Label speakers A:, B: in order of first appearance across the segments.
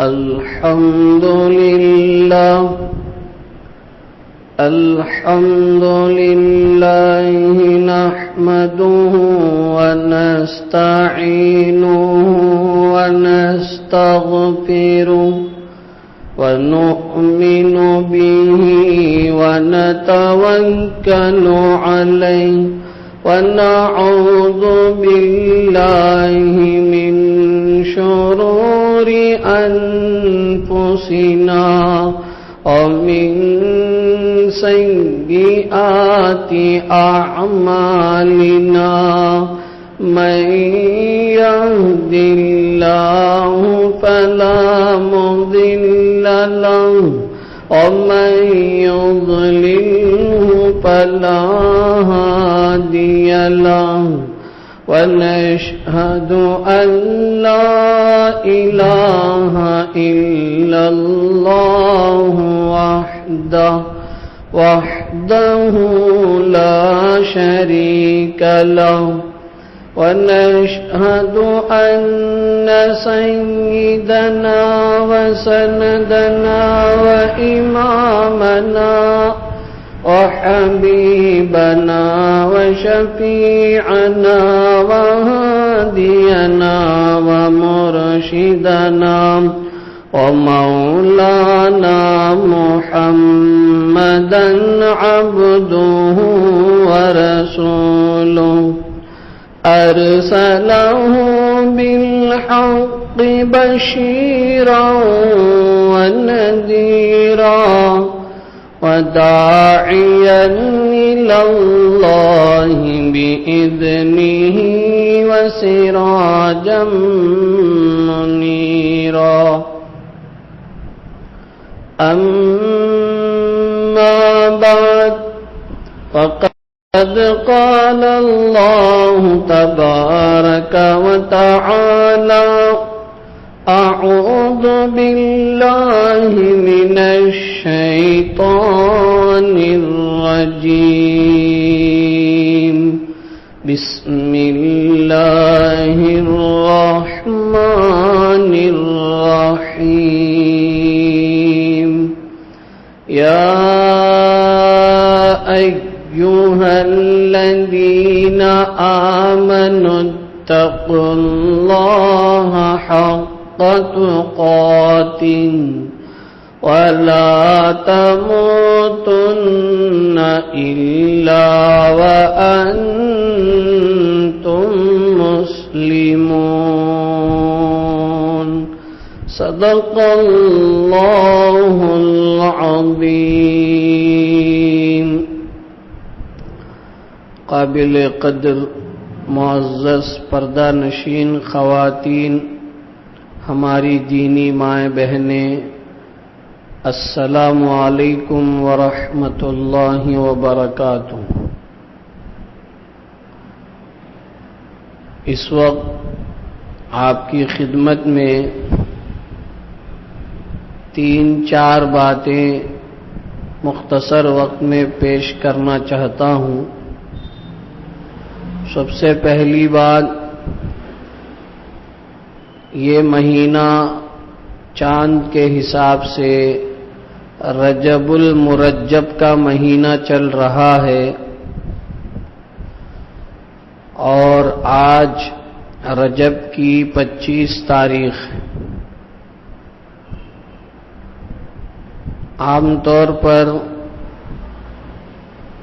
A: الحمد لله نحمده ونستعينه ونستغفره ونؤمن به ونتوكل عليه ونعوذ بالله من شرور أنفسنا ومن سيئات أعمالنا من يهد الله فلا مضل له ومن يضلله فلا هادي له ونشهد أن لا إله إلا الله وحده لا شريك له ونشهد أن سيدنا وسندنا وإمامنا وحبيبنا وشفيعنا وهادينا ومرشدنا ومولانا محمدا عبده ورسوله أرسله بالحق بشيرا ونذيرا وداعيا إلى الله بإذنه وسراجا منيرا أما بعد فقد قال الله تبارك وتعالى أعوذ بالله من الشيطان الرجيم بسم الله الرحمن الرحيم يا أيها الذين آمنوا اتقوا الله حق تقاته ولا تموتن إلا وأنتم مسلمون صدق الله العظيم. قابل قدر معزز پردہ نشین خواتین، ہماری دینی مائیں بہنیں، السلام علیکم ورحمۃ اللہ وبرکاتہ. اس وقت آپ کی خدمت میں 3-4 باتیں مختصر وقت میں پیش کرنا چاہتا ہوں. سب سے پہلی بات، یہ مہینہ چاند کے حساب سے رجب المرجب کا مہینہ چل رہا ہے اور آج رجب کی 25 تاریخ. عام طور پر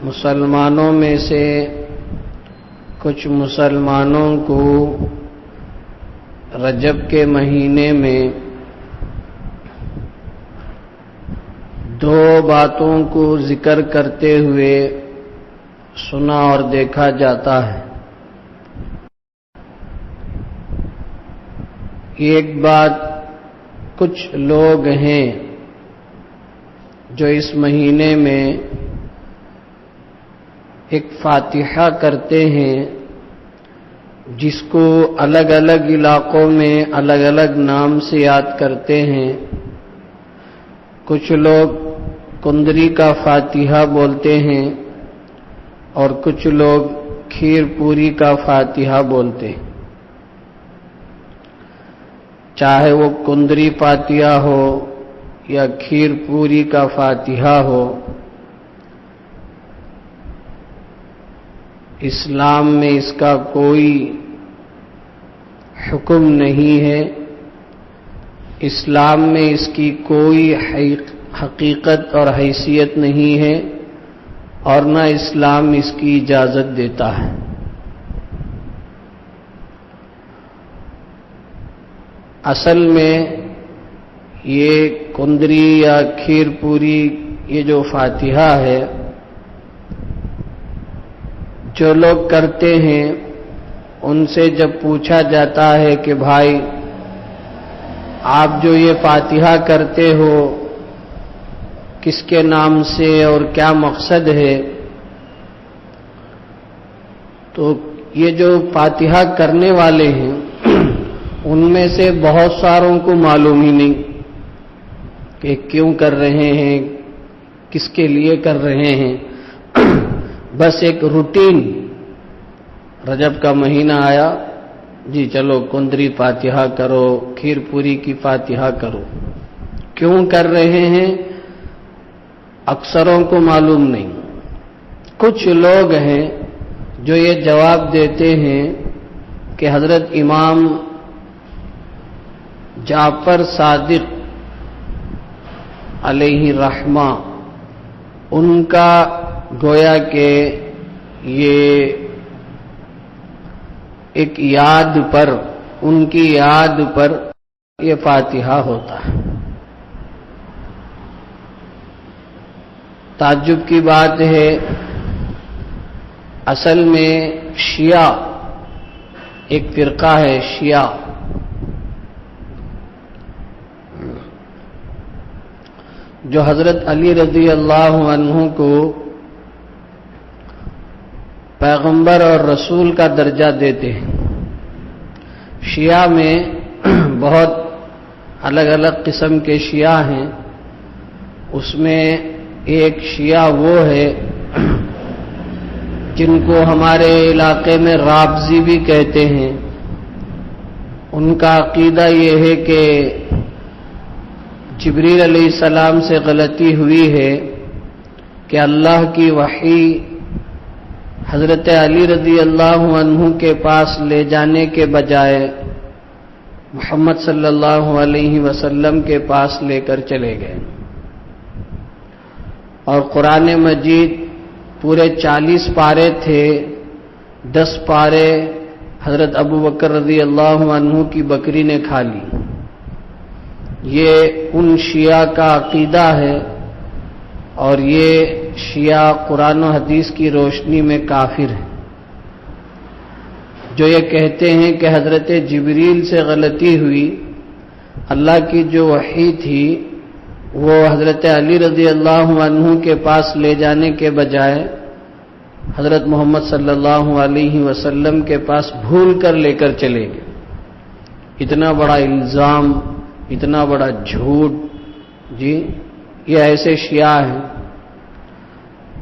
A: مسلمانوں میں سے کچھ مسلمانوں کو رجب کے مہینے میں 2 باتوں کو ذکر کرتے ہوئے سنا اور دیکھا جاتا ہے. ایک بات، کچھ لوگ ہیں جو اس مہینے میں ایک فاتحہ کرتے ہیں جس کو الگ الگ علاقوں میں الگ الگ نام سے یاد کرتے ہیں. کچھ لوگ کندری کا فاتحہ بولتے ہیں اور کچھ لوگ کھیر پوری کا فاتحہ بولتے ہیں. چاہے وہ کندری فاتحہ ہو یا کھیر پوری کا فاتحہ ہو، اسلام میں اس کا کوئی حکم نہیں ہے، اسلام میں اس کی کوئی حقیقت اور حیثیت نہیں ہے، اور نہ اسلام اس کی اجازت دیتا ہے۔ اصل میں یہ کندری یا کھیر پوری، یہ جو فاتحہ ہے، جو لوگ کرتے ہیں ان سے جب پوچھا جاتا ہے کہ بھائی آپ جو یہ فاتحہ کرتے ہو کس کے نام سے اور کیا مقصد ہے، تو یہ جو فاتحہ کرنے والے ہیں ان میں سے بہت ساروں کو معلوم ہی نہیں کہ کیوں کر رہے ہیں، کس کے لیے کر رہے ہیں۔ بس ایک روٹین، رجب کا مہینہ آیا جی چلو کندری فاتحہ کرو، کھیر پوری کی فاتحہ کرو۔ کیوں کر رہے ہیں اکثروں کو معلوم نہیں۔ کچھ لوگ ہیں جو یہ جواب دیتے ہیں کہ حضرت امام جعفر صادق علیہ رحمہ ان کا گویا کہ یہ ایک یاد پر، ان کی یاد پر یہ فاتحہ ہوتا ہے۔ تعجب کی بات ہے، اصل میں شیعہ ایک فرقہ ہے، شیعہ، جو حضرت علی رضی اللہ عنہ کو پیغمبر اور رسول کا درجہ دیتے ہیں۔ شیعہ میں بہت الگ الگ قسم کے شیعہ ہیں، اس میں ایک شیعہ وہ ہے جن کو ہمارے علاقے میں رافضی بھی کہتے ہیں۔ ان کا عقیدہ یہ ہے کہ جبریل علیہ السلام سے غلطی ہوئی ہے کہ اللہ کی وحی حضرت علی رضی اللہ عنہ کے پاس لے جانے کے بجائے محمد صلی اللہ علیہ وسلم کے پاس لے کر چلے گئے، اور قرآن مجید پورے 40 پارے تھے، 10 پارے حضرت ابو بکر رضی اللہ عنہ کی بکری نے کھا لی۔ یہ ان شیعہ کا عقیدہ ہے، اور یہ شیعہ قرآن و حدیث کی روشنی میں کافر ہیں، جو یہ کہتے ہیں کہ حضرت جبریل سے غلطی ہوئی، اللہ کی جو وحی تھی وہ حضرت علی رضی اللہ عنہ کے پاس لے جانے کے بجائے حضرت محمد صلی اللہ علیہ وسلم کے پاس بھول کر لے کر چلے گئے۔ اتنا بڑا الزام، اتنا بڑا جھوٹ، جی یہ ایسے شیعہ ہیں۔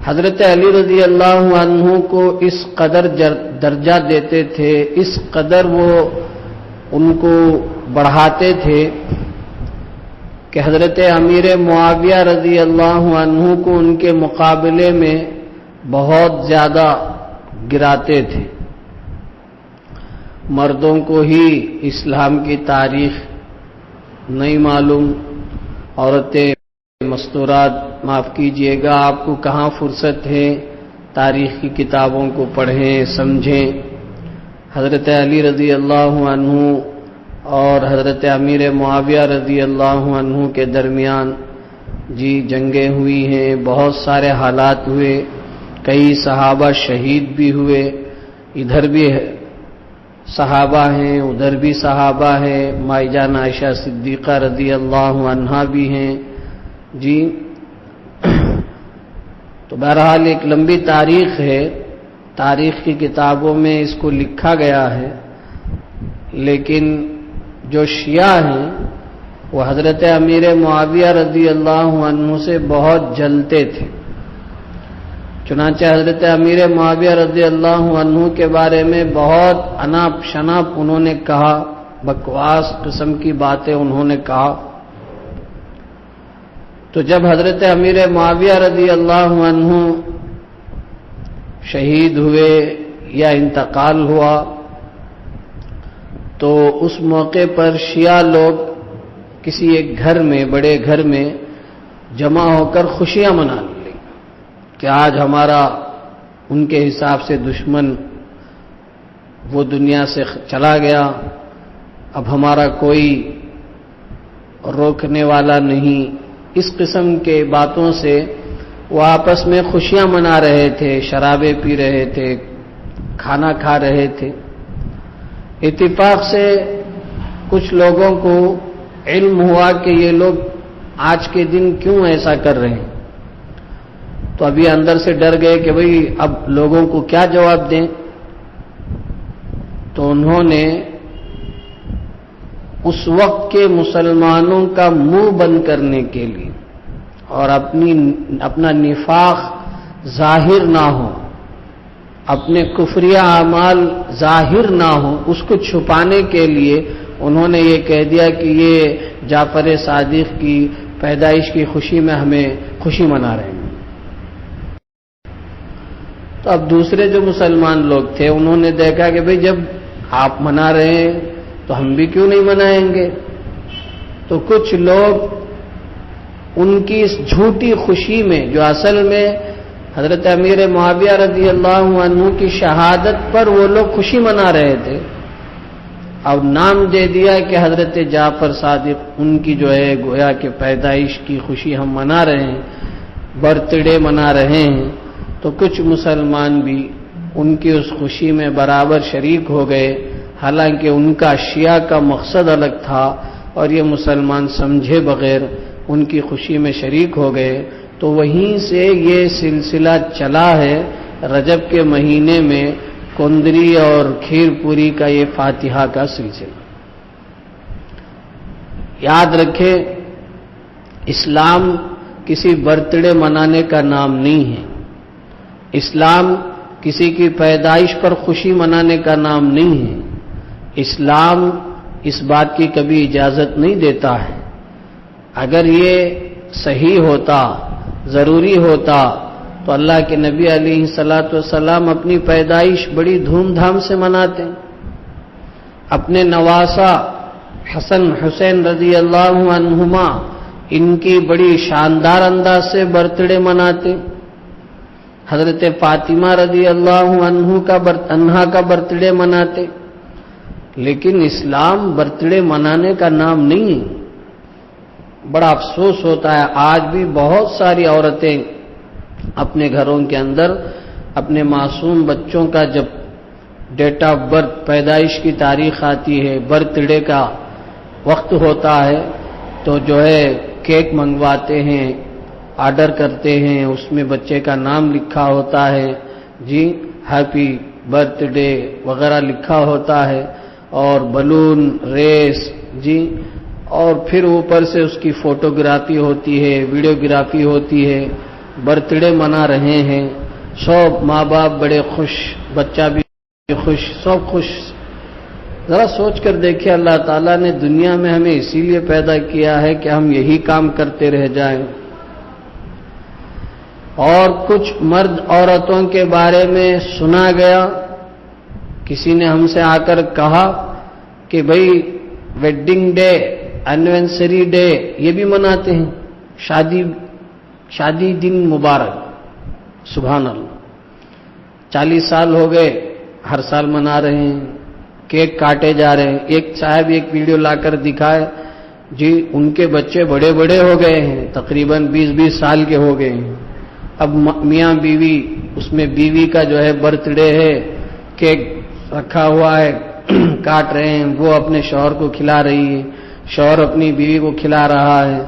A: حضرت علی رضی اللہ عنہ کو اس قدر درجہ دیتے تھے، اس قدر وہ ان کو بڑھاتے تھے کہ حضرت امیر معاویہ رضی اللہ عنہ کو ان کے مقابلے میں بہت زیادہ گراتے تھے۔ مردوں کو ہی اسلام کی تاریخ نہیں معلوم، عورتیں مستورات، معاف کیجئے گا آپ کو کہاں فرصت ہے تاریخ کی کتابوں کو پڑھیں سمجھیں۔ حضرت علی رضی اللہ عنہ اور حضرت امیر معاویہ رضی اللہ عنہ کے درمیان جی جنگیں ہوئی ہیں، بہت سارے حالات ہوئے، کئی صحابہ شہید بھی ہوئے، ادھر بھی صحابہ ہیں ادھر بھی صحابہ ہیں، مائی جان عائشہ صدیقہ رضی اللہ عنہا بھی ہیں جی۔ تو بہرحال ایک لمبی تاریخ ہے، تاریخ کی کتابوں میں اس کو لکھا گیا ہے، لیکن جو شیعہ ہیں وہ حضرت امیر معاویہ رضی اللہ عنہ سے بہت جلتے تھے۔ چنانچہ حضرت امیر معاویہ رضی اللہ عنہ کے بارے میں بہت اناپ شناپ انہوں نے کہا بکواس قسم کی باتیں انہوں نے کہا. تو جب حضرت امیر معاویہ رضی اللہ عنہ شہید ہوئے یا انتقال ہوا تو اس موقع پر شیعہ لوگ کسی ایک گھر میں، بڑے گھر میں جمع ہو کر خوشیاں منا لی کہ آج ہمارا ان کے حساب سے دشمن وہ دنیا سے چلا گیا، اب ہمارا کوئی روکنے والا نہیں. اس قسم کے باتوں سے وہ آپس میں خوشیاں منا رہے تھے، شرابیں پی رہے تھے، کھانا کھا رہے تھے. اتفاق سے کچھ لوگوں کو علم ہوا کہ یہ لوگ آج کے دن کیوں ایسا کر رہے ہیں، تو ابھی اندر سے ڈر گئے کہ بھئی اب لوگوں کو کیا جواب دیں. تو انہوں نے اس وقت کے مسلمانوں کا منہ بند کرنے کے لیے اور اپنا نفاق ظاہر نہ ہو، اپنے کفریہ اعمال ظاہر نہ ہو، اس کو چھپانے کے لیے انہوں نے یہ کہہ دیا کہ یہ جعفر صادق کی پیدائش کی خوشی میں ہمیں خوشی منا رہے ہیں. تو اب دوسرے جو مسلمان لوگ تھے انہوں نے دیکھا کہ بھئی جب آپ منا رہے ہیں تو ہم بھی کیوں نہیں منائیں گے. تو کچھ لوگ ان کی اس جھوٹی خوشی میں، جو اصل میں حضرت امیر معاویہ رضی اللہ عنہ کی شہادت پر وہ لوگ خوشی منا رہے تھے، اور نام دے دیا کہ حضرت جعفر صادق ان کی جو ہے گویا کہ پیدائش کی خوشی ہم منا رہے ہیں، برتھ ڈے منا رہے ہیں. تو کچھ مسلمان بھی ان کی اس خوشی میں برابر شریک ہو گئے، حالانکہ ان کا شیعہ کا مقصد الگ تھا اور یہ مسلمان سمجھے بغیر ان کی خوشی میں شریک ہو گئے. تو وہیں سے یہ سلسلہ چلا ہے. رجب کے مہینے میں کندری اور کھیر پوری کا یہ فاتحہ کا سلسلہ. یاد رکھیں، اسلام کسی برتھ ڈے منانے کا نام نہیں ہے. اسلام کسی کی پیدائش پر خوشی منانے کا نام نہیں ہے. اسلام اس بات کی کبھی اجازت نہیں دیتا ہے. اگر یہ صحیح ہوتا، ضروری ہوتا، تو اللہ کے نبی علیہ الصلاۃ والسلام اپنی پیدائش بڑی دھوم دھام سے مناتے، اپنے نواسا حسن حسین رضی اللہ عنہما ان کی بڑی شاندار انداز سے برتھ ڈے مناتے، حضرت فاطمہ رضی اللہ عنہا کا برتھ ڈے مناتے. لیکن اسلام برتھ ڈے منانے کا نام نہیں ہے. بڑا افسوس ہوتا ہے آج بھی بہت ساری عورتیں اپنے گھروں کے اندر اپنے معصوم بچوں کا جب ڈیٹ آف برتھ، پیدائش کی تاریخ آتی ہے، برتھ ڈے کا وقت ہوتا ہے، تو جو ہے کیک منگواتے ہیں، آرڈر کرتے ہیں، اس میں بچے کا نام لکھا ہوتا ہے، جی ہیپی برتھ ڈے وغیرہ لکھا ہوتا ہے، اور بلون ریس، جی، اور پھر اوپر سے اس کی فوٹوگرافی ہوتی ہے، ویڈیوگرافی ہوتی ہے. برتھ ڈے منا رہے ہیں، سب ماں باپ بڑے خوش، بچہ بھی خوش، سب خوش. ذرا سوچ کر دیکھیں، اللہ تعالیٰ نے دنیا میں ہمیں اسی لیے پیدا کیا ہے کہ ہم یہی کام کرتے رہ جائیں. اور کچھ مرد عورتوں کے بارے میں سنا گیا، کسی نے ہم سے آ کر کہا کہ بھئی ویڈنگ ڈے، اینیورسری ڈے یہ بھی مناتے ہیں، شادی دن مبارک. سبحان اللہ، 40 سال ہو گئے، ہر سال منا رہے ہیں، کیک کاٹے جا رہے ہیں. ایک صاحب ایک ویڈیو لا کر دکھائے، جی ان کے بچے بڑے بڑے ہو گئے ہیں، تقریباً 20-20 سال کے ہو گئے ہیں. اب میاں بیوی، اس میں بیوی کا جو ہے برتھ ڈے ہے، کیک رکھا ہوا ہے، کاٹ رہے ہیں، وہ اپنے شوہر کو کھلا رہی ہے، شوہر اپنی بیوی کو کھلا رہا ہے،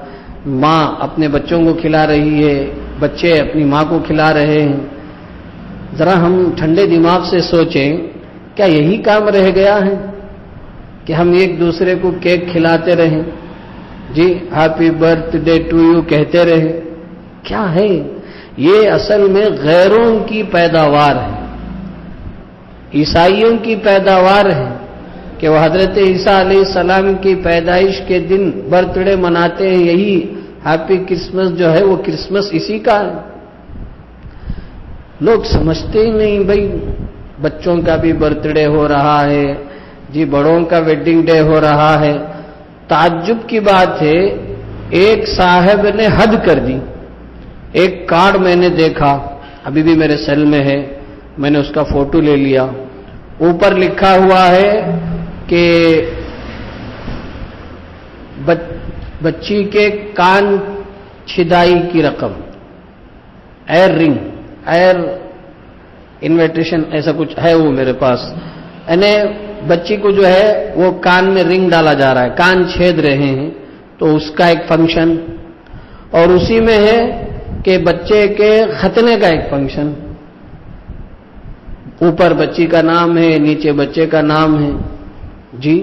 A: ماں اپنے بچوں کو کھلا رہی ہے، بچے اپنی ماں کو کھلا رہے ہیں. ذرا ہم ٹھنڈے دماغ سے سوچیں، کیا یہی کام رہ گیا ہے کہ ہم ایک دوسرے کو کیک کھلاتے رہیں، جی happy birthday to you کہتے رہیں؟ کیا ہے یہ؟ اصل میں غیروں کی پیداوار ہے، عیسائیوں کی پیداوار ہے کہ وہ حضرت عیسیٰ علیہ السلام کی پیدائش کے دن برتھ ڈے مناتے ہیں، یہی ہیپی کرسمس جو ہے وہ کرسمس اسی کا ہے۔ لوگ سمجھتے ہی نہیں بھائی، بچوں کا بھی برتھ ڈے ہو رہا ہے جی، بڑوں کا ویڈنگ ڈے ہو رہا ہے۔ تعجب کی بات ہے، ایک صاحب نے حد کر دی۔ ایک کارڈ میں نے دیکھا، ابھی بھی میرے سیل میں ہے، میں نے اس کا فوٹو لے لیا۔ اوپر لکھا ہوا ہے کہ بچی کے کان چھدائی کی رقم، ایئر رنگ، ایئر انویٹیشن، ایسا کچھ ہے وہ میرے پاس، یعنی بچی کو جو ہے وہ کان میں رنگ ڈالا جا رہا ہے، کان چھید رہے ہیں، تو اس کا ایک فنکشن، اور اسی میں ہے کہ بچے کے ختنے کا ایک فنکشن، اوپر بچی کا نام ہے، نیچے بچے کا نام ہے جی،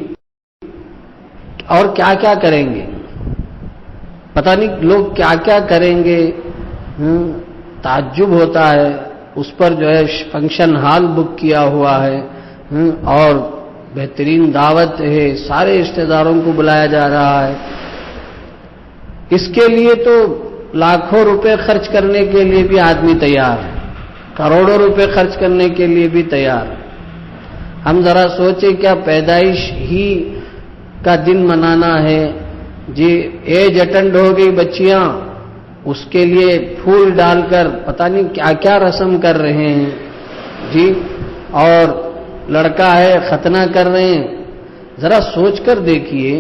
A: اور کیا کیا کریں گے پتہ نہیں لوگ کیا کیا کریں گے۔ تعجب ہوتا ہے۔ اس پر جو ہے فنکشن ہال بک کیا ہوا ہے اور بہترین دعوت ہے، سارے رشتہ داروں کو بلایا جا رہا ہے۔ اس کے لیے تو لاکھوں روپے خرچ کرنے کے لیے بھی آدمی تیار ہے، کروڑوں روپے خرچ کرنے کے لیے بھی تیار ہے۔ ہم ذرا سوچیں، کیا پیدائش ہی کا دن منانا ہے جی، ایج اٹینڈ ہو گئی بچیاں، اس کے لیے پھول ڈال کر پتہ نہیں کیا کیا رسم کر رہے ہیں جی، اور لڑکا ہے ختنہ کر رہے ہیں۔ ذرا سوچ کر دیکھیے،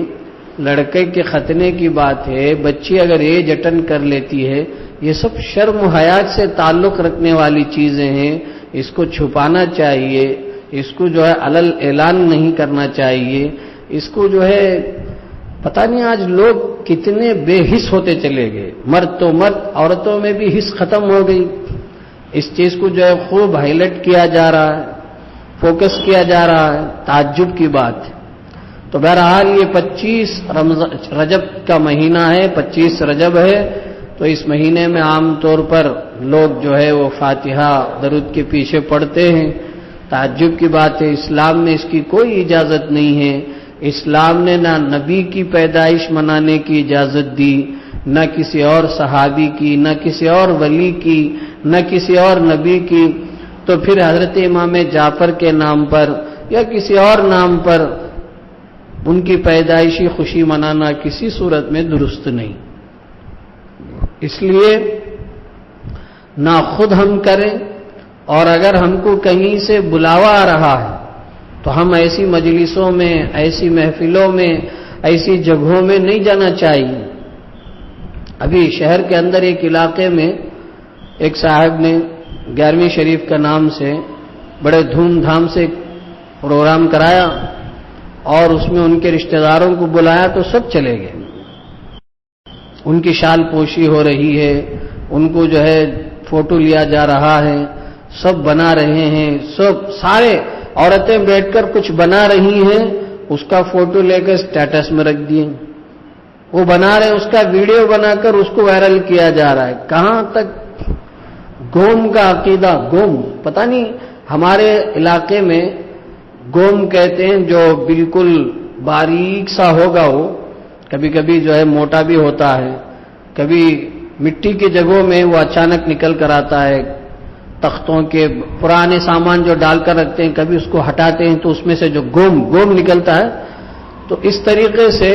A: لڑکے کے ختنے کی بات ہے، بچی اگر ایج اٹینڈ کر لیتی ہے، یہ سب شرم و حیا سے تعلق رکھنے والی چیزیں ہیں، اس کو چھپانا چاہیے، اس کو جو ہے علل اعلان نہیں کرنا چاہیے، اس کو جو ہے پتہ نہیں آج لوگ کتنے بے حس ہوتے چلے گئے، مرد تو مرد، عورتوں میں بھی حس ختم ہو گئی۔ اس چیز کو جو ہے خوب ہائی لائٹ کیا جا رہا ہے، فوکس کیا جا رہا ہے، تعجب کی بات ہے۔ تو بہرحال یہ 25 رجب کا مہینہ ہے، 25 رجب ہے، تو اس مہینے میں عام طور پر لوگ جو ہے وہ فاتحہ درود کے پیچھے پڑھتے ہیں۔ تعجب کی بات ہے، اسلام میں اس کی کوئی اجازت نہیں ہے۔ اسلام نے نہ نبی کی پیدائش منانے کی اجازت دی، نہ کسی اور صحابی کی، نہ کسی اور ولی کی، نہ کسی اور نبی کی۔ تو پھر حضرت امام جعفر کے نام پر یا کسی اور نام پر ان کی پیدائشی خوشی منانا کسی صورت میں درست نہیں۔ اس لیے نہ خود ہم کریں، اور اگر ہم کو کہیں سے بلاوا آ رہا ہے تو ہم ایسی مجلسوں میں، ایسی محفلوں میں، ایسی جگہوں میں نہیں جانا چاہیے۔ ابھی شہر کے اندر ایک علاقے میں ایک صاحب نے 11ویں شریف کا نام سے بڑے دھوم دھام سے پروگرام کرایا، اور اس میں ان کے رشتہ داروں کو بلایا تو سب چلے گئے۔ ان کی شال پوشی ہو رہی ہے، ان کو جو ہے فوٹو لیا جا رہا ہے، سب بنا رہے ہیں، سب سارے عورتیں بیٹھ کر کچھ بنا رہی ہیں، اس کا فوٹو لے کر اسٹیٹس میں رکھ دیے، وہ بنا رہے ہیں، اس کا ویڈیو بنا کر اس کو وائرل کیا جا رہا ہے۔ کہاں تک گوم کا عقیدہ، گوم پتہ نہیں، ہمارے علاقے میں گوم کہتے ہیں جو بالکل باریک سا ہوگا، وہ کبھی کبھی جو ہے موٹا بھی ہوتا ہے، کبھی مٹی کی جگہوں میں وہ اچانک نکل کر آتا ہے، تختوں کے پرانے سامان جو ڈال کر رکھتے ہیں کبھی اس کو ہٹاتے ہیں تو اس میں سے جو گوم نکلتا ہے، تو اس طریقے سے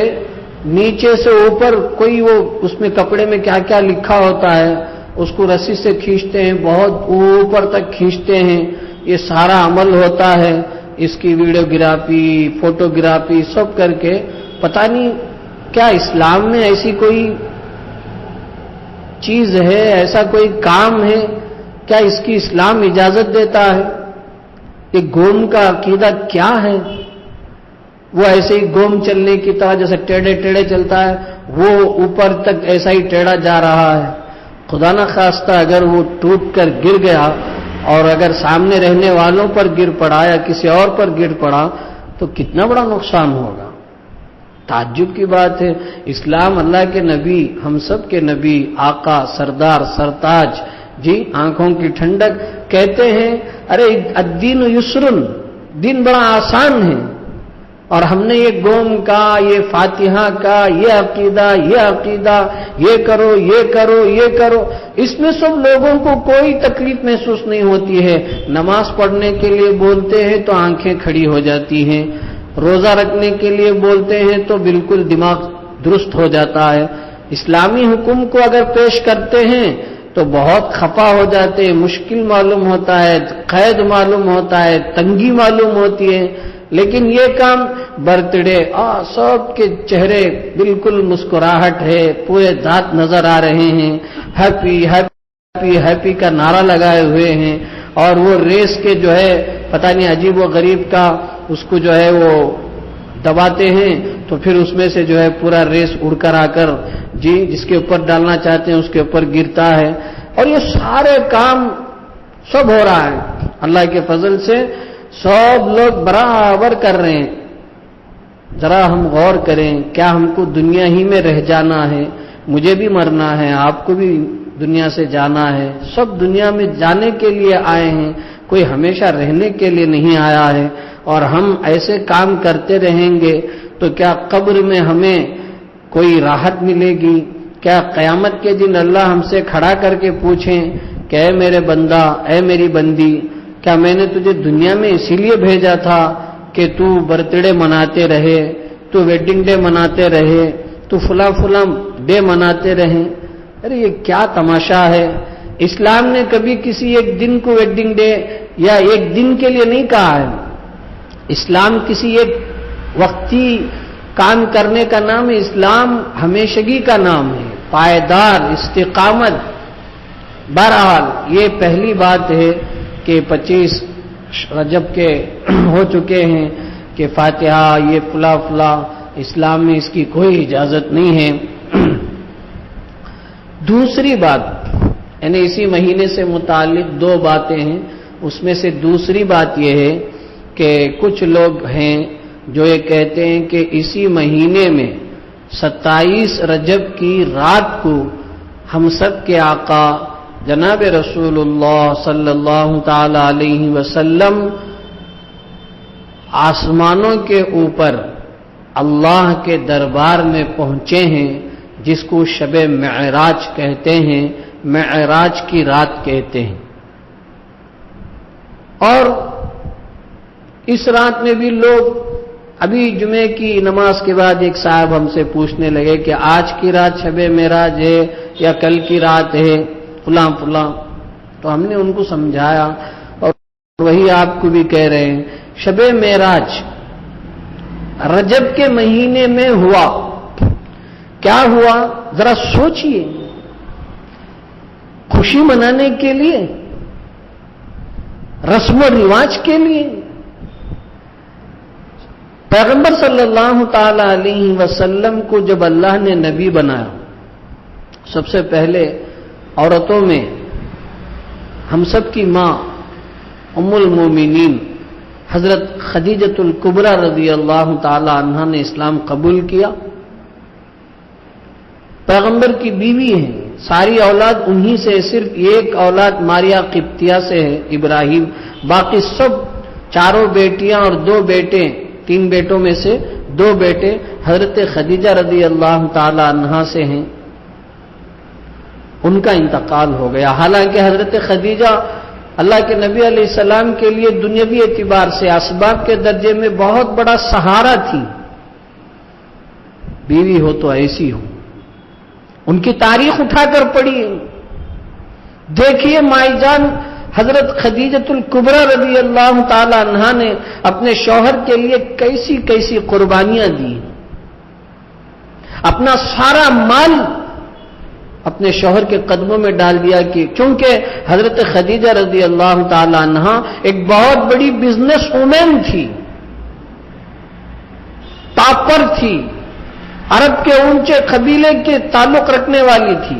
A: نیچے سے اوپر کوئی وہ اس میں کپڑے میں کیا کیا لکھا ہوتا ہے، اس کو رسی سے کھینچتے ہیں، بہت اوپر تک کھینچتے ہیں، یہ سارا عمل ہوتا ہے، اس کی ویڈیوگرافی، فوٹوگرافی سب کر کے، پتہ نہیں کیا اسلام میں ایسی کوئی چیز ہے، ایسا کوئی کام ہے، کیا اس کی اسلام اجازت دیتا ہے؟ یہ گوم کا عقیدہ کیا ہے؟ وہ ایسے ہی گوم چلنے کی طرح جیسے ٹیڑھے ٹیڑھے چلتا ہے، وہ اوپر تک ایسا ہی ٹیڑھا جا رہا ہے۔ خدا نہ خواستہ اگر وہ ٹوٹ کر گر گیا اور اگر سامنے رہنے والوں پر گر پڑا یا کسی اور پر گر پڑا تو کتنا بڑا نقصان ہوگا۔ تعجب کی بات ہے، اسلام اللہ کے نبی، ہم سب کے نبی، آقا، سردار، سرتاج جی، آنکھوں کی ٹھنڈک، کہتے ہیں ارے الدین یسر، دین بڑا آسان ہے، اور ہم نے یہ گوم کا، یہ فاتحہ کا، یہ عقیدہ، یہ کرو، یہ کرو، یہ کرو، اس میں سب لوگوں کو کوئی تکلیف محسوس نہیں ہوتی ہے۔ نماز پڑھنے کے لیے بولتے ہیں تو آنکھیں کھڑی ہو جاتی ہیں، روزہ رکھنے کے لیے بولتے ہیں تو بالکل دماغ درست ہو جاتا ہے، اسلامی حکم کو اگر پیش کرتے ہیں تو بہت خفا ہو جاتے ہیں، مشکل معلوم ہوتا ہے، قید معلوم ہوتا ہے، تنگی معلوم ہوتی ہے۔ لیکن یہ کام برتھ ڈے، سب کے چہرے بالکل مسکراہٹ ہے، پورے دانت نظر آ رہے ہیں، ہیپی ہیپی ہیپی کا نعرہ لگائے ہوئے ہیں، اور وہ ریس کے جو ہے پتہ نہیں عجیب و غریب کا اس کو جو ہے وہ دباتے ہیں تو پھر اس میں سے جو ہے پورا ریس اڑ کر آ کر جس کے اوپر ڈالنا چاہتے ہیں اس کے اوپر گرتا ہے، اور یہ سارے کام سب ہو رہا ہے اللہ کے فضل سے، سب لوگ برابر کر رہے ہیں۔ ذرا ہم غور کریں، کیا ہم کو دنیا ہی میں رہ جانا ہے؟ مجھے بھی مرنا ہے، آپ کو بھی دنیا سے جانا ہے، سب دنیا میں جانے کے لیے آئے ہیں، کوئی ہمیشہ رہنے کے لیے نہیں آیا ہے۔ اور ہم ایسے کام کرتے رہیں گے تو کیا قبر میں ہمیں کوئی راحت ملے گی؟ کیا قیامت کے دن اللہ ہم سے کھڑا کر کے پوچھیں کہ اے میرے بندہ، اے میری بندی، کیا میں نے تجھے دنیا میں اسی لیے بھیجا تھا کہ تو برتھ ڈے مناتے رہے، تو ویڈنگ ڈے مناتے رہے، تو فلاں ڈے مناتے رہے؟ ارے یہ کیا تماشا ہے؟ اسلام نے کبھی کسی ایک دن کو ویڈنگ ڈے یا ایک دن کے لیے نہیں کہا ہے۔ اسلام کسی ایک وقتی کام کرنے کا نام ہے، اسلام ہمیشگی کا نام ہے، پائیدار استقامت۔ بہرحال یہ پہلی بات ہے کہ 25 رجب کے ہو چکے ہیں کہ فاتحہ یہ فلاں اسلام میں اس کی کوئی اجازت نہیں ہے۔ دوسری بات، یعنی اسی مہینے سے متعلق دو باتیں ہیں، اس میں سے دوسری بات یہ ہے کہ کچھ لوگ ہیں جو یہ کہتے ہیں کہ اسی مہینے میں 27 رجب کی رات کو ہم سب کے آقا جناب رسول اللہ صلی اللہ تعالی علیہ وسلم آسمانوں کے اوپر اللہ کے دربار میں پہنچے ہیں، جس کو شب معراج کہتے ہیں، معراج کی رات کہتے ہیں۔ اور اس رات میں بھی لوگ، ابھی جمعے کی نماز کے بعد ایک صاحب ہم سے پوچھنے لگے کہ آج کی رات شب معراج ہے یا کل کی رات ہے فلاں، تو ہم نے ان کو سمجھایا اور وہی آپ کو بھی کہہ رہے ہیں، شب معراج رجب کے مہینے میں ہوا۔ کیا ہوا ذرا سوچئے، خوشی منانے کے لیے، رسم و رواج کے لیے؟ پیغمبر صلی اللہ تعالی علیہ وسلم کو جب اللہ نے نبی بنایا، سب سے پہلے عورتوں میں ہم سب کی ماں ام المومنین حضرت خدیجۃ الکبریٰ رضی اللہ تعالی عنہا نے اسلام قبول کیا۔ پیغمبر کی بیوی ہیں، ساری اولاد انہی سے، صرف ایک اولاد ماریا قبطیہ سے ہے ابراہیم، باقی سب چاروں بیٹیاں اور دو بیٹے، 3 بیٹوں میں سے 2 بیٹے حضرت خدیجہ رضی اللہ تعالی عنہا سے ہیں۔ ان کا انتقال ہو گیا، حالانکہ حضرت خدیجہ اللہ کے نبی علیہ السلام کے لیے دنیاوی اعتبار سے اسباب کے درجے میں بہت بڑا سہارا تھی۔ بیوی ہو تو ایسی ہو، ان کی تاریخ اٹھا کر پڑھیے، دیکھیے مائی جان حضرت خدیجۃ الکبریٰ رضی اللہ تعالی عنہا نے اپنے شوہر کے لیے کیسی کیسی قربانیاں دی، اپنا سارا مال اپنے شوہر کے قدموں میں ڈال دیا، کہ چونکہ حضرت خدیجہ رضی اللہ تعالی عنہا ایک بہت بڑی بزنس وومن تھی، ٹاپر تھی، عرب کے اونچے قبیلے کے تعلق رکھنے والی تھی،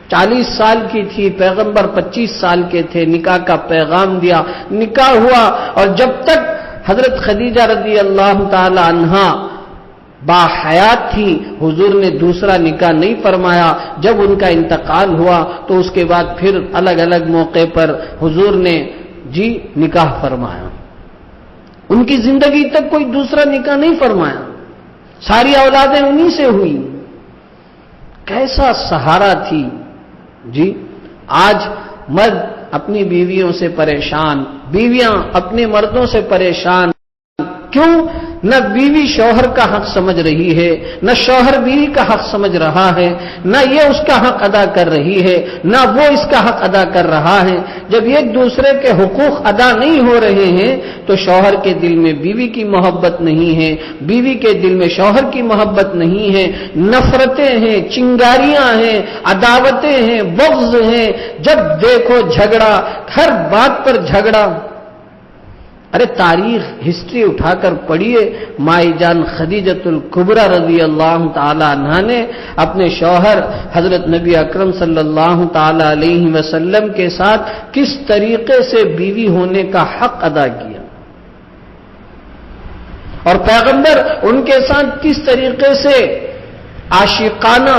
A: 40 سال کی تھی، پیغمبر 25 سال کے تھے، نکاح کا پیغام دیا، نکاح ہوا، اور جب تک حضرت خدیجہ رضی اللہ تعالی عنہا باحیات تھی حضور نے دوسرا نکاح نہیں فرمایا۔ جب ان کا انتقال ہوا تو اس کے بعد پھر الگ الگ موقع پر حضور نے نکاح فرمایا۔ ان کی زندگی تک کوئی دوسرا نکاح نہیں فرمایا، ساری اولادیں انہی سے ہوئی. کیسا سہارا تھی جی. آج مرد اپنی بیویوں سے پریشان، بیویاں اپنے مردوں سے پریشان. کیوں؟ نہ بیوی شوہر کا حق سمجھ رہی ہے، نہ شوہر بیوی کا حق سمجھ رہا ہے، نہ یہ اس کا حق ادا کر رہی ہے، نہ وہ اس کا حق ادا کر رہا ہے. جب ایک دوسرے کے حقوق ادا نہیں ہو رہے ہیں تو شوہر کے دل میں بیوی کی محبت نہیں ہے، بیوی کے دل میں شوہر کی محبت نہیں ہے. نفرتیں ہیں، چنگاریاں ہیں، عداوتیں ہیں، بغض ہیں. جب دیکھو جھگڑا، ہر بات پر جھگڑا. ارے تاریخ، ہسٹری اٹھا کر پڑھیے. مائی جان خدیجۃ الکبریٰ رضی اللہ تعالی عنہا نے اپنے شوہر حضرت نبی اکرم صلی اللہ تعالی علیہ وسلم کے ساتھ کس طریقے سے بیوی ہونے کا حق ادا کیا، اور پیغمبر ان کے ساتھ کس طریقے سے عاشقانہ،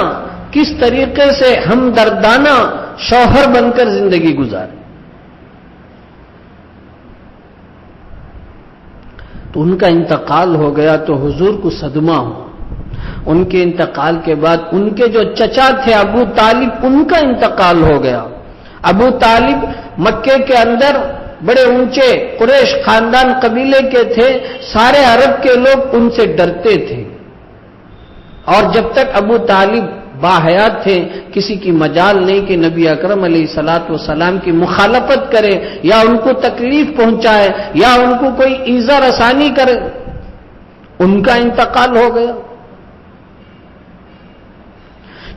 A: کس طریقے سے ہمدردانہ شوہر بن کر زندگی گزارے. تو ان کا انتقال ہو گیا تو حضور کو صدمہ ہوا. ان کے انتقال کے بعد ان کے جو چچا تھے ابو طالب، ان کا انتقال ہو گیا. ابو طالب مکے کے اندر بڑے اونچے قریش خاندان قبیلے کے تھے. سارے عرب کے لوگ ان سے ڈرتے تھے، اور جب تک ابو طالب باحیات تھے کسی کی مجال نہیں کہ نبی اکرم علیہ الصلوۃ والسلام کی مخالفت کرے یا ان کو تکلیف پہنچائے یا ان کو کوئی ایذا رسانی کرے. ان کا انتقال ہو گیا.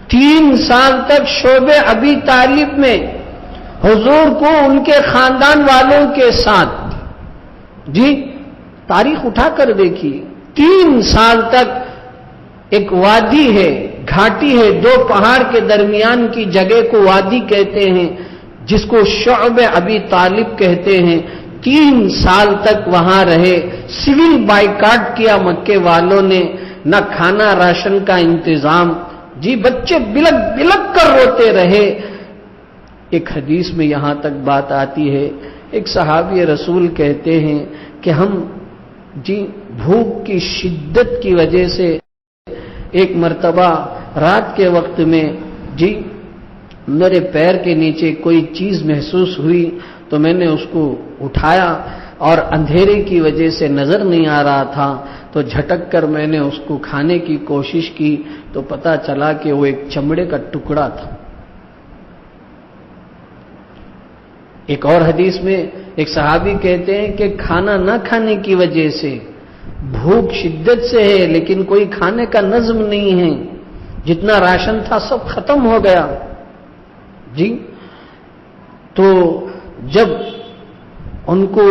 A: 3 سال تک شعب ابی طالب میں حضور کو ان کے خاندان والوں کے ساتھ، جی تاریخ اٹھا کر دیکھیے، 3 سال تک ایک وادی ہے، گھاٹی ہے، 2 پہاڑ کے درمیان کی جگہ کو وادی کہتے ہیں، جس کو شعب ابی طالب کہتے ہیں. 3 سال تک وہاں رہے. سول بائیکاٹ کیا مکے والوں نے، نہ کھانا راشن کا انتظام. جی بچے بلک بلک کر روتے رہے. ایک حدیث میں یہاں تک بات آتی ہے، ایک صحابی رسول کہتے ہیں کہ ہم جی بھوک کی شدت کی وجہ سے ایک مرتبہ رات کے وقت میں جی میرے پیر کے نیچے کوئی چیز محسوس ہوئی تو میں نے اس کو اٹھایا، اور اندھیرے کی وجہ سے نظر نہیں آ رہا تھا تو جھٹک کر میں نے اس کو کھانے کی کوشش کی تو پتہ چلا کہ وہ ایک چمڑے کا ٹکڑا تھا. ایک اور حدیث میں ایک صحابی کہتے ہیں کہ کھانا نہ کھانے کی وجہ سے بھوک شدت سے ہے لیکن کوئی کھانے کا نظم نہیں ہے، جتنا راشن تھا سب ختم ہو گیا. جی تو جب ان کو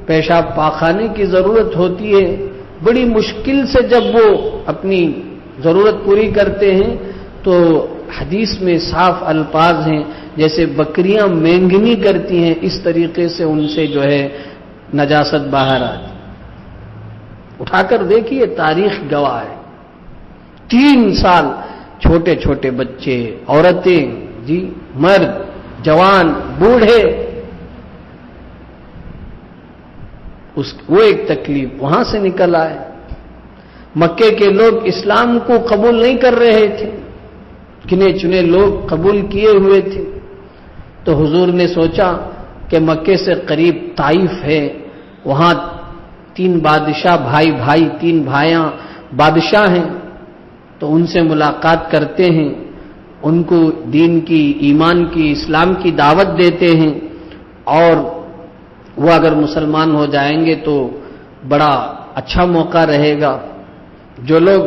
A: پیشاب پاخانے کی ضرورت ہوتی ہے، بڑی مشکل سے جب وہ اپنی ضرورت پوری کرتے ہیں تو حدیث میں صاف الفاظ ہیں جیسے بکریاں مینگنی کرتی ہیں، اس طریقے سے ان سے جو ہے نجاست باہر آتی. اٹھا کر دیکھیے، تاریخ گواہ ہے. 3 سال چھوٹے چھوٹے بچے، عورتیں، جی مرد، جوان، بوڑھے، وہ ایک تکلیف وہاں سے نکل آئے. مکے کے لوگ اسلام کو قبول نہیں کر رہے تھے، گنے چنے لوگ قبول کیے ہوئے تھے. تو حضور نے سوچا کہ مکے سے قریب طائف ہے، وہاں 3 بادشاہ بھائی 3 بھائیاں بادشاہ ہیں، تو ان سے ملاقات کرتے ہیں، ان کو دین کی، ایمان کی، اسلام کی دعوت دیتے ہیں، اور وہ اگر مسلمان ہو جائیں گے تو بڑا اچھا موقع رہے گا. جو لوگ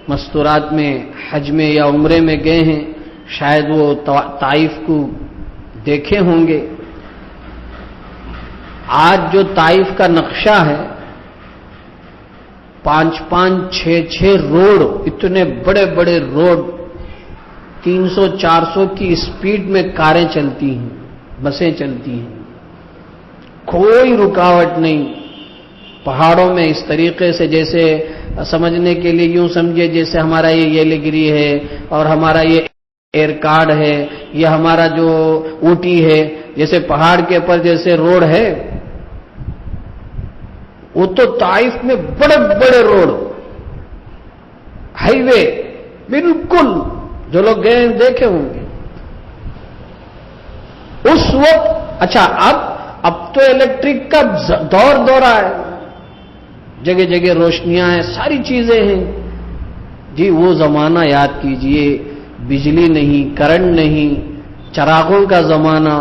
A: مستورات میں حج میں یا عمرے میں گئے ہیں شاید وہ طائف کو دیکھے ہوں گے. آج جو طائف کا نقشہ ہے، 5-5, 6-6 روڈ، اتنے بڑے بڑے روڈ، 300-400 کی سپیڈ میں کاریں چلتی ہیں، بسیں چلتی ہیں، کوئی رکاوٹ نہیں. پہاڑوں میں اس طریقے سے، جیسے سمجھنے کے لیے یوں سمجھے جیسے ہمارا یہ یلگری ہے اور ہمارا یہ ایرکاڈ ہے، یہ ہمارا جو اوٹی ہے، جیسے پہاڑ کے اوپر جیسے روڈ ہے وہ تو طائف میں بڑے بڑے روڈ، ہائی وے، بالکل جو لوگ گئے ہیں دیکھے ہوں گے اس وقت۔ اچھا اب تو الیکٹرک کا دور ہے، جگہ جگہ روشنیاں ہیں، ساری چیزیں ہیں جی۔ وہ زمانہ یاد کیجئے، بجلی نہیں، کرنٹ نہیں، چراغوں کا زمانہ،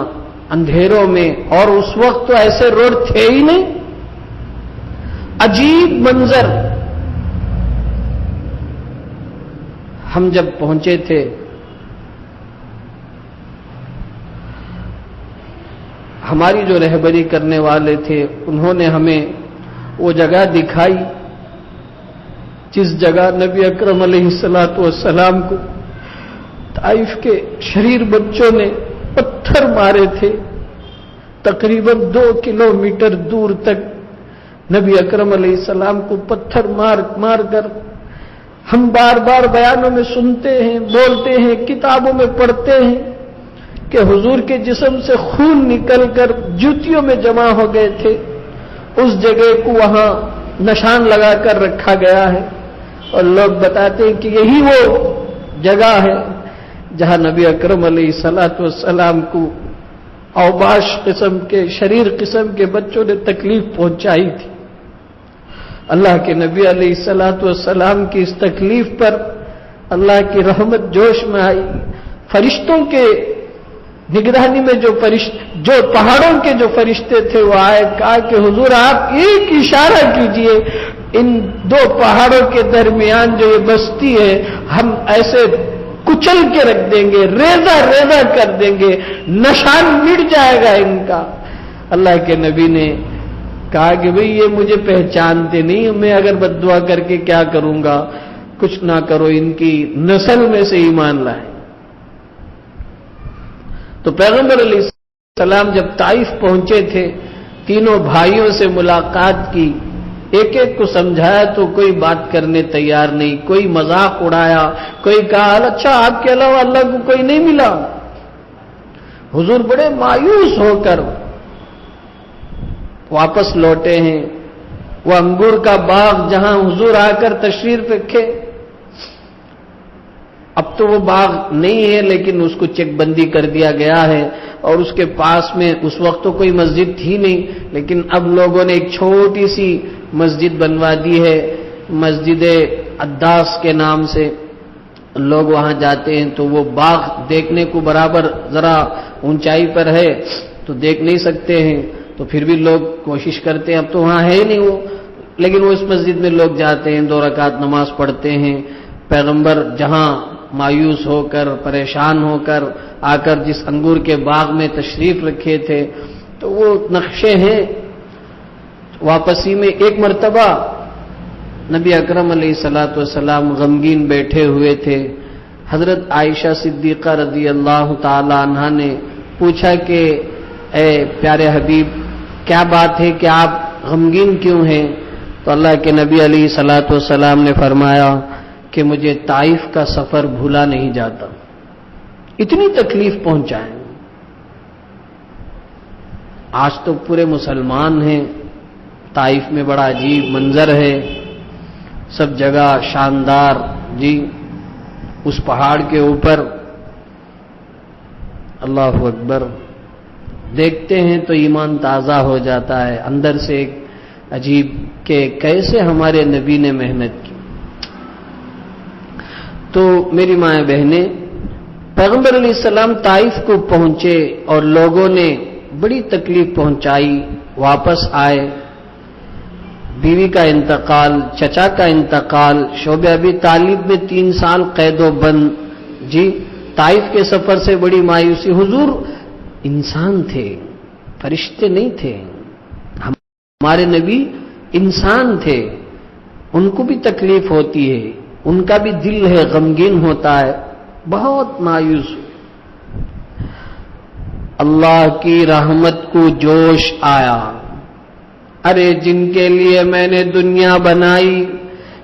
A: اندھیروں میں، اور اس وقت تو ایسے روڈ تھے ہی نہیں۔ عجیب منظر۔ ہم جب پہنچے تھے ہماری جو رہبری کرنے والے تھے انہوں نے ہمیں وہ جگہ دکھائی جس جگہ نبی اکرم علیہ الصلوۃ والسلام کو طائف کے شریر بچوں نے پتھر مارے تھے۔ تقریباً 2 کلومیٹر دور تک نبی اکرم علیہ السلام کو پتھر مار کر ہم بار بار بیانوں میں سنتے ہیں، بولتے ہیں، کتابوں میں پڑھتے ہیں کہ حضور کے جسم سے خون نکل کر جوتیوں میں جمع ہو گئے تھے۔ اس جگہ کو وہاں نشان لگا کر رکھا گیا ہے، اور لوگ بتاتے ہیں کہ یہی وہ جگہ ہے جہاں نبی اکرم علیہ الصلوۃ والسلام کو اوباش قسم کے، شریر قسم کے بچوں نے تکلیف پہنچائی تھی۔ اللہ کے نبی علیہ الصلوۃ والسلام کی اس تکلیف پر اللہ کی رحمت جوش میں آئی۔ فرشتوں کے نگرانی میں جو پہاڑوں کے جو فرشتے تھے وہ آئے، کہا کہ حضور آپ ایک اشارہ کیجئے، ان 2 پہاڑوں کے درمیان جو یہ بستی ہے ہم ایسے کچل کے رکھ دیں گے، ریزہ ریزہ کر دیں گے، نشان مٹ جائے گا ان کا۔ اللہ کے نبی نے کہا کہ بھئی یہ مجھے پہچانتے نہیں، میں اگر بد دعا کر کے کیا کروں گا، کچھ نہ کرو، ان کی نسل میں سے ایمان لائے۔ تو پیغمبر علیہ السلام جب طائف پہنچے تھے، تینوں بھائیوں سے ملاقات کی، ایک ایک کو سمجھایا تو کوئی بات کرنے تیار نہیں، کوئی مذاق اڑایا، کوئی کہا اچھا آپ کے علاوہ اللہ کو کوئی نہیں ملا۔ حضور بڑے مایوس ہو کر واپس لوٹے ہیں۔ وہ انگور کا باغ جہاں حضور آ کر تشریف رکھے، اب تو وہ باغ نہیں ہے لیکن اس کو چیک بندی کر دیا گیا ہے، اور اس کے پاس میں اس وقت تو کوئی مسجد تھی نہیں، لیکن اب لوگوں نے ایک چھوٹی سی مسجد بنوا دی ہے، مسجد عداس کے نام سے۔ لوگ وہاں جاتے ہیں تو وہ باغ دیکھنے کو برابر ذرا اونچائی پر ہے تو دیکھ نہیں سکتے ہیں، تو پھر بھی لوگ کوشش کرتے ہیں، اب تو وہاں ہے نہیں وہ، لیکن وہ اس مسجد میں لوگ جاتے ہیں، 2 رکعت نماز پڑھتے ہیں۔ پیغمبر جہاں مایوس ہو کر، پریشان ہو کر آ کر جس انگور کے باغ میں تشریف رکھے تھے، تو وہ نقشے ہیں۔ واپسی میں ایک مرتبہ نبی اکرم علیہ الصلوۃ والسلام غمگین بیٹھے ہوئے تھے۔ حضرت عائشہ صدیقہ رضی اللہ تعالی عنہا نے پوچھا کہ اے پیارے حبیب، کیا بات ہے کہ آپ غمگین کیوں ہیں؟ تو اللہ کے نبی علیہ الصلوۃ والسلام نے فرمایا کہ مجھے طائف کا سفر بھولا نہیں جاتا، اتنی تکلیف پہنچائیں۔ آج تو پورے مسلمان ہیں، طائف میں بڑا عجیب منظر ہے، سب جگہ شاندار جی، اس پہاڑ کے اوپر اللہ اکبر، دیکھتے ہیں تو ایمان تازہ ہو جاتا ہے اندر سے، ایک عجیب کہ کیسے ہمارے نبی نے محنت کی۔ تو میری مائیں بہنیں، پیغمبر علیہ السلام طائف کو پہنچے اور لوگوں نے بڑی تکلیف پہنچائی، واپس آئے۔ بیوی کا انتقال، چچا کا انتقال، شعبہ ابی طالب میں 3 سال قید و بند جی، طائف کے سفر سے بڑی مایوسی۔ حضور انسان تھے، فرشتے نہیں تھے، ہمارے نبی انسان تھے، ان کو بھی تکلیف ہوتی ہے، ان کا بھی دل ہے، غمگین ہوتا ہے، بہت مایوس۔ اللہ کی رحمت کو جوش آیا، ارے جن کے لیے میں نے دنیا بنائی،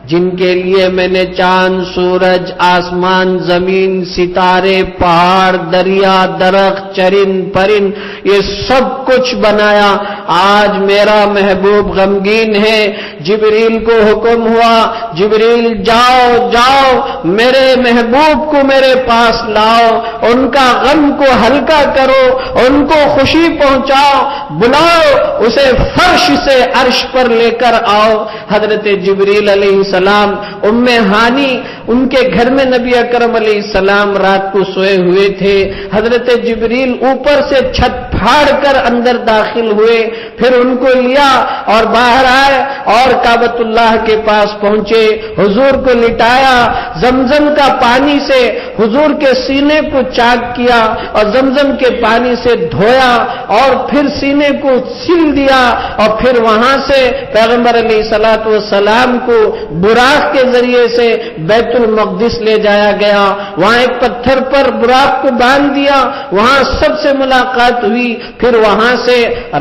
A: جن کے لیے میں نے چاند، سورج، آسمان، زمین، ستارے، پہاڑ، دریا، درخت، چرند پرند، یہ سب کچھ بنایا، آج میرا محبوب غمگین ہے۔ جبریل کو حکم ہوا، جبریل جاؤ جاؤ میرے محبوب کو میرے پاس لاؤ، ان کا غم کو ہلکا کرو، ان کو خوشی پہنچاؤ، بلاؤ اسے فرش سے عرش پر لے کر آؤ۔ حضرت جبریل علیہ السلام ام ہانی ان کے گھر میں نبی اکرم علیہ السلام رات کو سوئے ہوئے تھے۔ حضرت جبریل اوپر سے چھت پھاڑ کر اندر داخل ہوئے، پھر ان کو لیا اور باہر آئے اور کعبۃ اللہ کے پاس پہنچے، حضور کو لٹایا، زمزم کا پانی سے حضور کے سینے کو چاک کیا اور زمزم کے پانی سے دھویا اور پھر سینے کو سل دیا، اور پھر وہاں سے پیغمبر علیہ الصلوۃ والسلام کو براق کے ذریعے سے بیت المقدس لے جایا گیا۔ وہاں ایک پتھر پر براق کو باندھ دیا، وہاں سب سے ملاقات ہوئی، پھر وہاں سے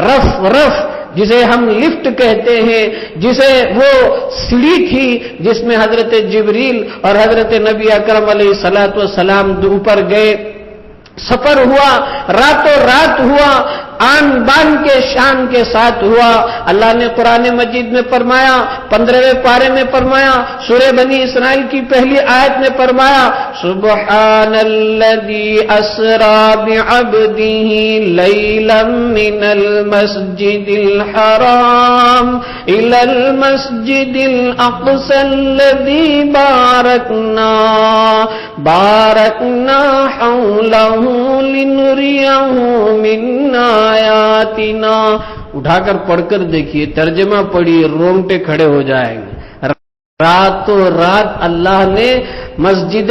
A: رف جسے ہم لفٹ کہتے ہیں، جسے وہ سیڑھی تھی جس میں حضرت جبریل اور حضرت نبی اکرم علیہ الصلوۃ والسلام اوپر گئے، سفر ہوا، راتوں رات ہوا، آن بان کے شان کے ساتھ ہوا۔ اللہ نے قرآن مجید میں فرمایا، 15ویں پارے میں فرمایا، سورہ بنی اسرائیل کی پہلی آیت میں فرمایا، سبحان الذی اسری بعبدہ لیلا من المسجد الحرام الی المسجد الاقصی الذی بارکنا حولہ لنریہ من آیاتنا۔ اٹھا کر پڑھ کر دیکھیے، ترجمہ پڑھیے، رونگٹے کھڑے ہو جائیں گے۔ راتوں رات اللہ نے مسجد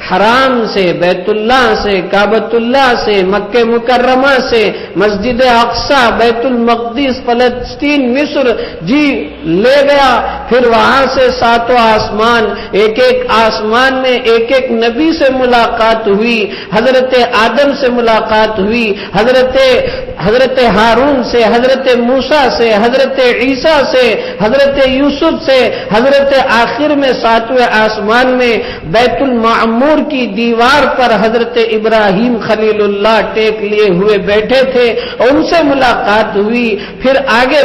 A: حرام سے، بیت اللہ سے، کعبۃ اللہ سے، مکہ مکرمہ سے، مسجد اقصی، بیت المقدس، فلسطین، مصر جی لے گیا، پھر وہاں سے ساتوں آسمان، ایک ایک آسمان میں ایک ایک نبی سے ملاقات ہوئی، حضرت آدم سے ملاقات ہوئی، حضرت ہارون سے، حضرت موسیٰ سے، حضرت عیسیٰ سے، حضرت یوسف سے، حضرت آخر میں ساتویں آسمان میں بیت المعمور کی دیوار پر حضرت ابراہیم خلیل اللہ ٹیک لیے ہوئے بیٹھے تھے، ان سے ملاقات ہوئی، پھر آگے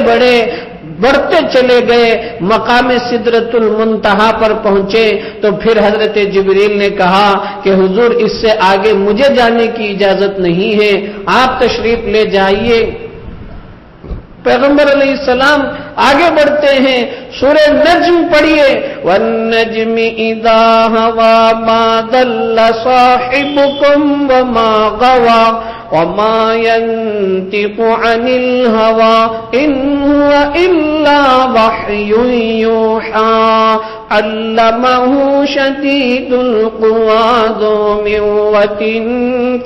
A: بڑھتے چلے گئے، مقام سدرۃ المنتہا پر پہنچے تو پھر حضرت جبریل نے کہا کہ حضور اس سے آگے مجھے جانے کی اجازت نہیں ہے، آپ تشریف لے جائیے۔ پیغمبر علیہ السلام آگے بڑھتے ہیں، سورہ نجم پڑھیے، والنجم اذا هوى ما ضل صاحبكم وما غوى وما ينطق عن الهوى إن هو إلا وحي يوحى علمه شديد القوى ذو مرة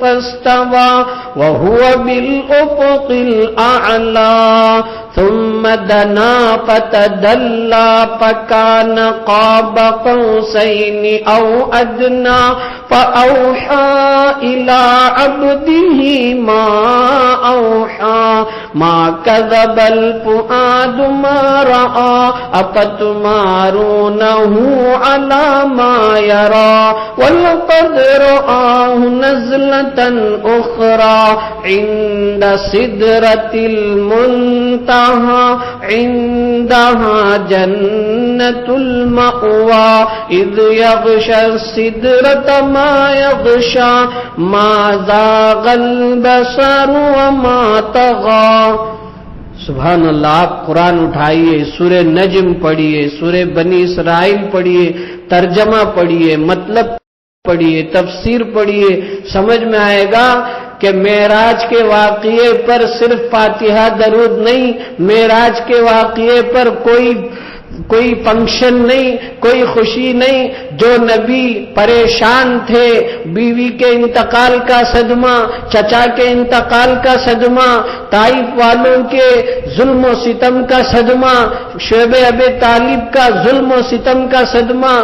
A: فاستوى وهو بالأفق الأعلى ثم دنا فتدلى فكان قاب قوسين أو أدنى فأوحى إلى عبده ما أوحى ما كذب الفؤاد ما رأى أفتمارونه على ما يرى ولقد رآه نزلة أخرى عند سدرة المنتهى عندها جنة المأوى إذ يغشى السدرة ما يغشى ما زاغ البصر وما طغى۔ سبحان اللہ، آپ قرآن اٹھائیے، سورہ نجم پڑھیے، سورہ بنی اسرائیل پڑھیے، ترجمہ پڑھیے، مطلب پڑھیے، تفسیر پڑھیے، سمجھ میں آئے گا کہ معراج کے واقعے پر صرف فاتحہ درود نہیں، معراج کے واقعے پر کوئی فنکشن نہیں، کوئی خوشی نہیں۔ جو نبی پریشان تھے، بیوی کے انتقال کا صدمہ، چچا کے انتقال کا صدمہ، طائف والوں کے ظلم و ستم کا صدمہ، شعیب ابی طالب کا ظلم و ستم کا صدمہ،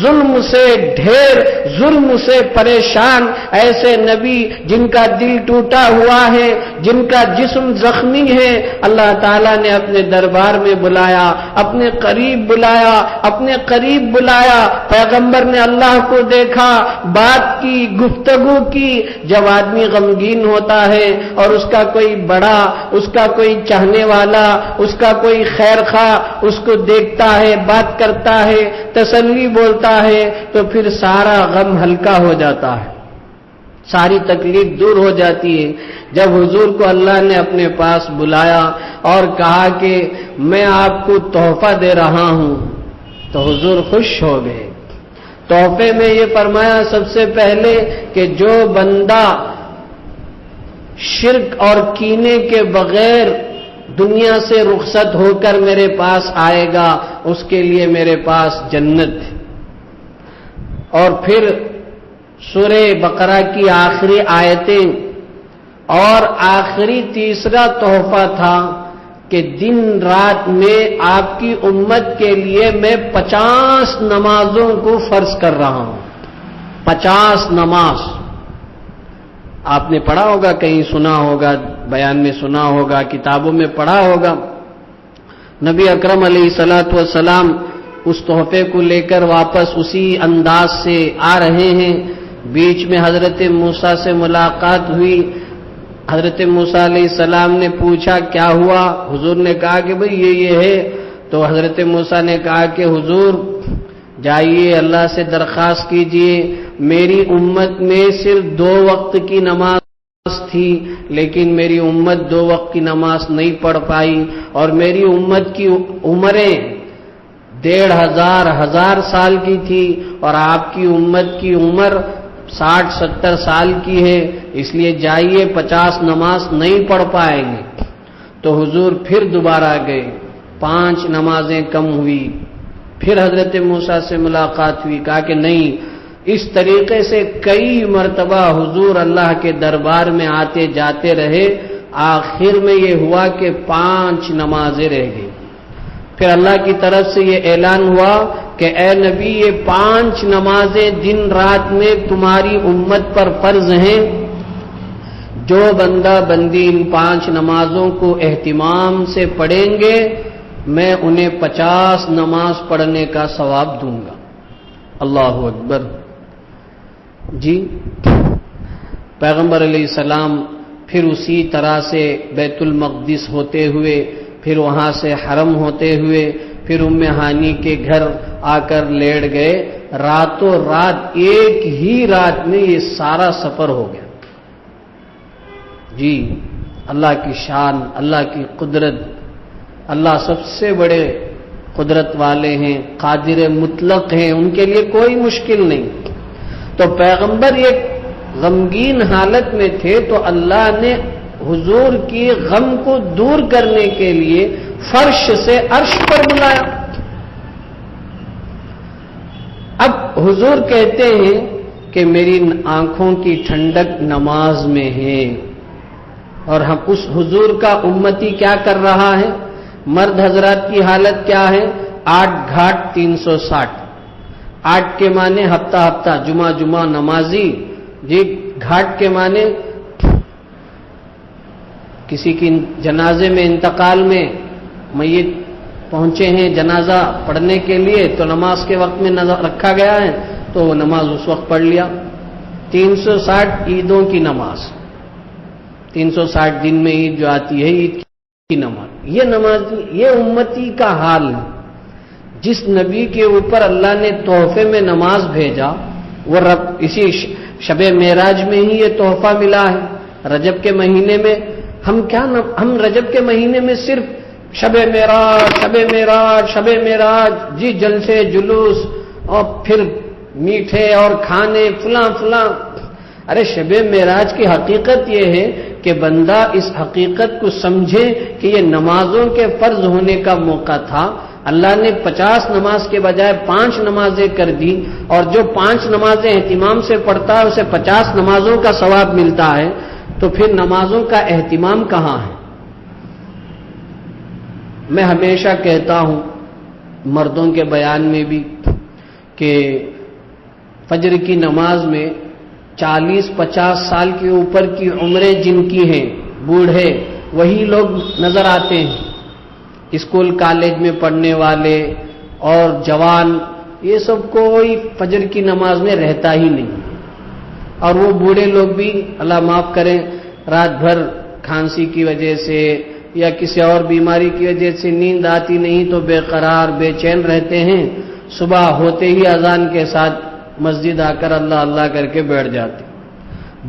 A: ظلم سے ڈھیر، ظلم سے پریشان ایسے نبی جن کا دل ٹوٹا ہوا ہے، جن کا جسم زخمی ہے، اللہ تعالیٰ نے اپنے دربار میں بلایا، اپنے قریب قریب بلایا، اپنے قریب بلایا، پیغمبر نے اللہ کو دیکھا، بات کی، گفتگو کی۔ جب آدمی غمگین ہوتا ہے اور اس کا کوئی بڑا، اس کا کوئی چاہنے والا، اس کا کوئی خیر خواہ اس کو دیکھتا ہے، بات کرتا ہے، تسلی بولتا ہے، تو پھر سارا غم ہلکا ہو جاتا ہے، ساری تکلیف دور ہو جاتی ہے۔ جب حضور کو اللہ نے اپنے پاس بلایا اور کہا کہ میں آپ کو تحفہ دے رہا ہوں، تو حضور خوش ہو گئے۔ تحفے میں یہ فرمایا سب سے پہلے کہ جو بندہ شرک اور کینے کے بغیر دنیا سے رخصت ہو کر میرے پاس آئے گا، اس کے لیے میرے پاس جنت ہے۔ اور پھر سورہ بقرہ کی آخری آیتیں اور آخری تیسرا تحفہ تھا کہ دن رات میں آپ کی امت کے لیے میں 50 نمازوں کو فرض کر رہا ہوں۔ 50 نماز آپ نے پڑھا ہوگا، کہیں سنا ہوگا، بیان میں سنا ہوگا، کتابوں میں پڑھا ہوگا۔ نبی اکرم علیہ الصلوۃ والسلام اس تحفے کو لے کر واپس اسی انداز سے آ رہے ہیں۔ بیچ میں حضرت موسیٰ سے ملاقات ہوئی۔ حضرت موسیٰ علیہ السلام نے پوچھا کیا ہوا؟ حضور نے کہا کہ بھئی یہ ہے۔ تو حضرت موسیٰ نے کہا کہ حضور جائیے اللہ سے درخواست کیجئے، میری امت میں صرف 2 وقت کی نماز تھی، لیکن میری امت 2 وقت کی نماز نہیں پڑھ پائی، اور میری امت کی عمریں 1,500 سال کی تھی، اور آپ کی امت کی عمر 60-70 سال کی ہے، اس لیے جائیے 50 نماز نہیں پڑھ پائیں گے۔ تو حضور پھر دوبارہ گئے، 5 نمازیں کم ہوئی۔ پھر حضرت موسیٰ سے ملاقات ہوئی، کہا کہ نہیں، اس طریقے سے کئی مرتبہ حضور اللہ کے دربار میں آتے جاتے رہے، آخر میں یہ ہوا کہ 5 نمازیں رہ گئی۔ پھر اللہ کی طرف سے یہ اعلان ہوا کہ اے نبی یہ 5 نمازیں دن رات میں تمہاری امت پر فرض ہیں، جو بندہ بندی ان 5 نمازوں کو اہتمام سے پڑھیں گے میں انہیں 50 نماز پڑھنے کا ثواب دوں گا۔ اللہ اکبر۔ جی پیغمبر علیہ السلام پھر اسی طرح سے بیت المقدس ہوتے ہوئے، پھر وہاں سے حرم ہوتے ہوئے، پھر ام ہانی کے گھر آ کر لیٹ گئے۔ راتوں رات، ایک ہی رات میں یہ سارا سفر ہو گیا۔ جی اللہ کی شان، اللہ کی قدرت، اللہ سب سے بڑے قدرت والے ہیں، قادر مطلق ہیں، ان کے لیے کوئی مشکل نہیں۔ تو پیغمبر ایک غمگین حالت میں تھے، تو اللہ نے حضور کی غم کو دور کرنے کے لیے فرش سے عرش پر بلایا۔ اب حضور کہتے ہیں کہ میری آنکھوں کی ٹھنڈک نماز میں ہے، اور ہم اس حضور کا امتی کیا کر رہا ہے؟ مرد حضرات کی حالت کیا ہے؟ 8 گھاٹ 360۔ 8 کے معنی ہفتہ ہفتہ، جمعہ جمعہ نمازی۔ جی گھاٹ کے معنی کسی کی جنازے میں، انتقال میں میت پہنچے ہیں جنازہ پڑھنے کے لیے، تو نماز کے وقت میں رکھا گیا ہے تو وہ نماز اس وقت پڑھ لیا۔ 360 عیدوں کی نماز، 360 دن میں عید جو آتی ہے، عید کی نماز، یہ نماز، یہ امتی کا حال ہے۔ جس نبی کے اوپر اللہ نے تحفے میں نماز بھیجا، وہ رب اسی شب معراج میں ہی یہ تحفہ ملا ہے۔ رجب کے مہینے میں ہم رجب کے مہینے میں صرف شب معراج، شب معراج، شب معراج، جی جلسے جلوس اور پھر میٹھے اور کھانے فلاں فلاں۔ ارے شب معراج کی حقیقت یہ ہے کہ بندہ اس حقیقت کو سمجھے کہ یہ نمازوں کے فرض ہونے کا موقع تھا۔ اللہ نے 50 نماز کے بجائے 5 نمازیں کر دی، اور جو 5 نمازیں اہتمام سے پڑھتا ہے اسے 50 نمازوں کا ثواب ملتا ہے، تو پھر نمازوں کا اہتمام کہاں ہے؟ میں ہمیشہ کہتا ہوں مردوں کے بیان میں بھی کہ فجر کی نماز میں 40-50 سال کے اوپر کی عمریں جن کی ہیں، بوڑھے، وہی لوگ نظر آتے ہیں۔ اسکول کالج میں پڑھنے والے، اور جوان، یہ سب کوئی فجر کی نماز میں رہتا ہی نہیں. اور وہ بوڑھے لوگ بھی اللہ معاف کریں رات بھر کھانسی کی وجہ سے یا کسی اور بیماری کی وجہ سے نیند آتی نہیں تو بے قرار بے چین رہتے ہیں. صبح ہوتے ہی اذان کے ساتھ مسجد آ کر اللہ اللہ کر کے بیٹھ جاتے.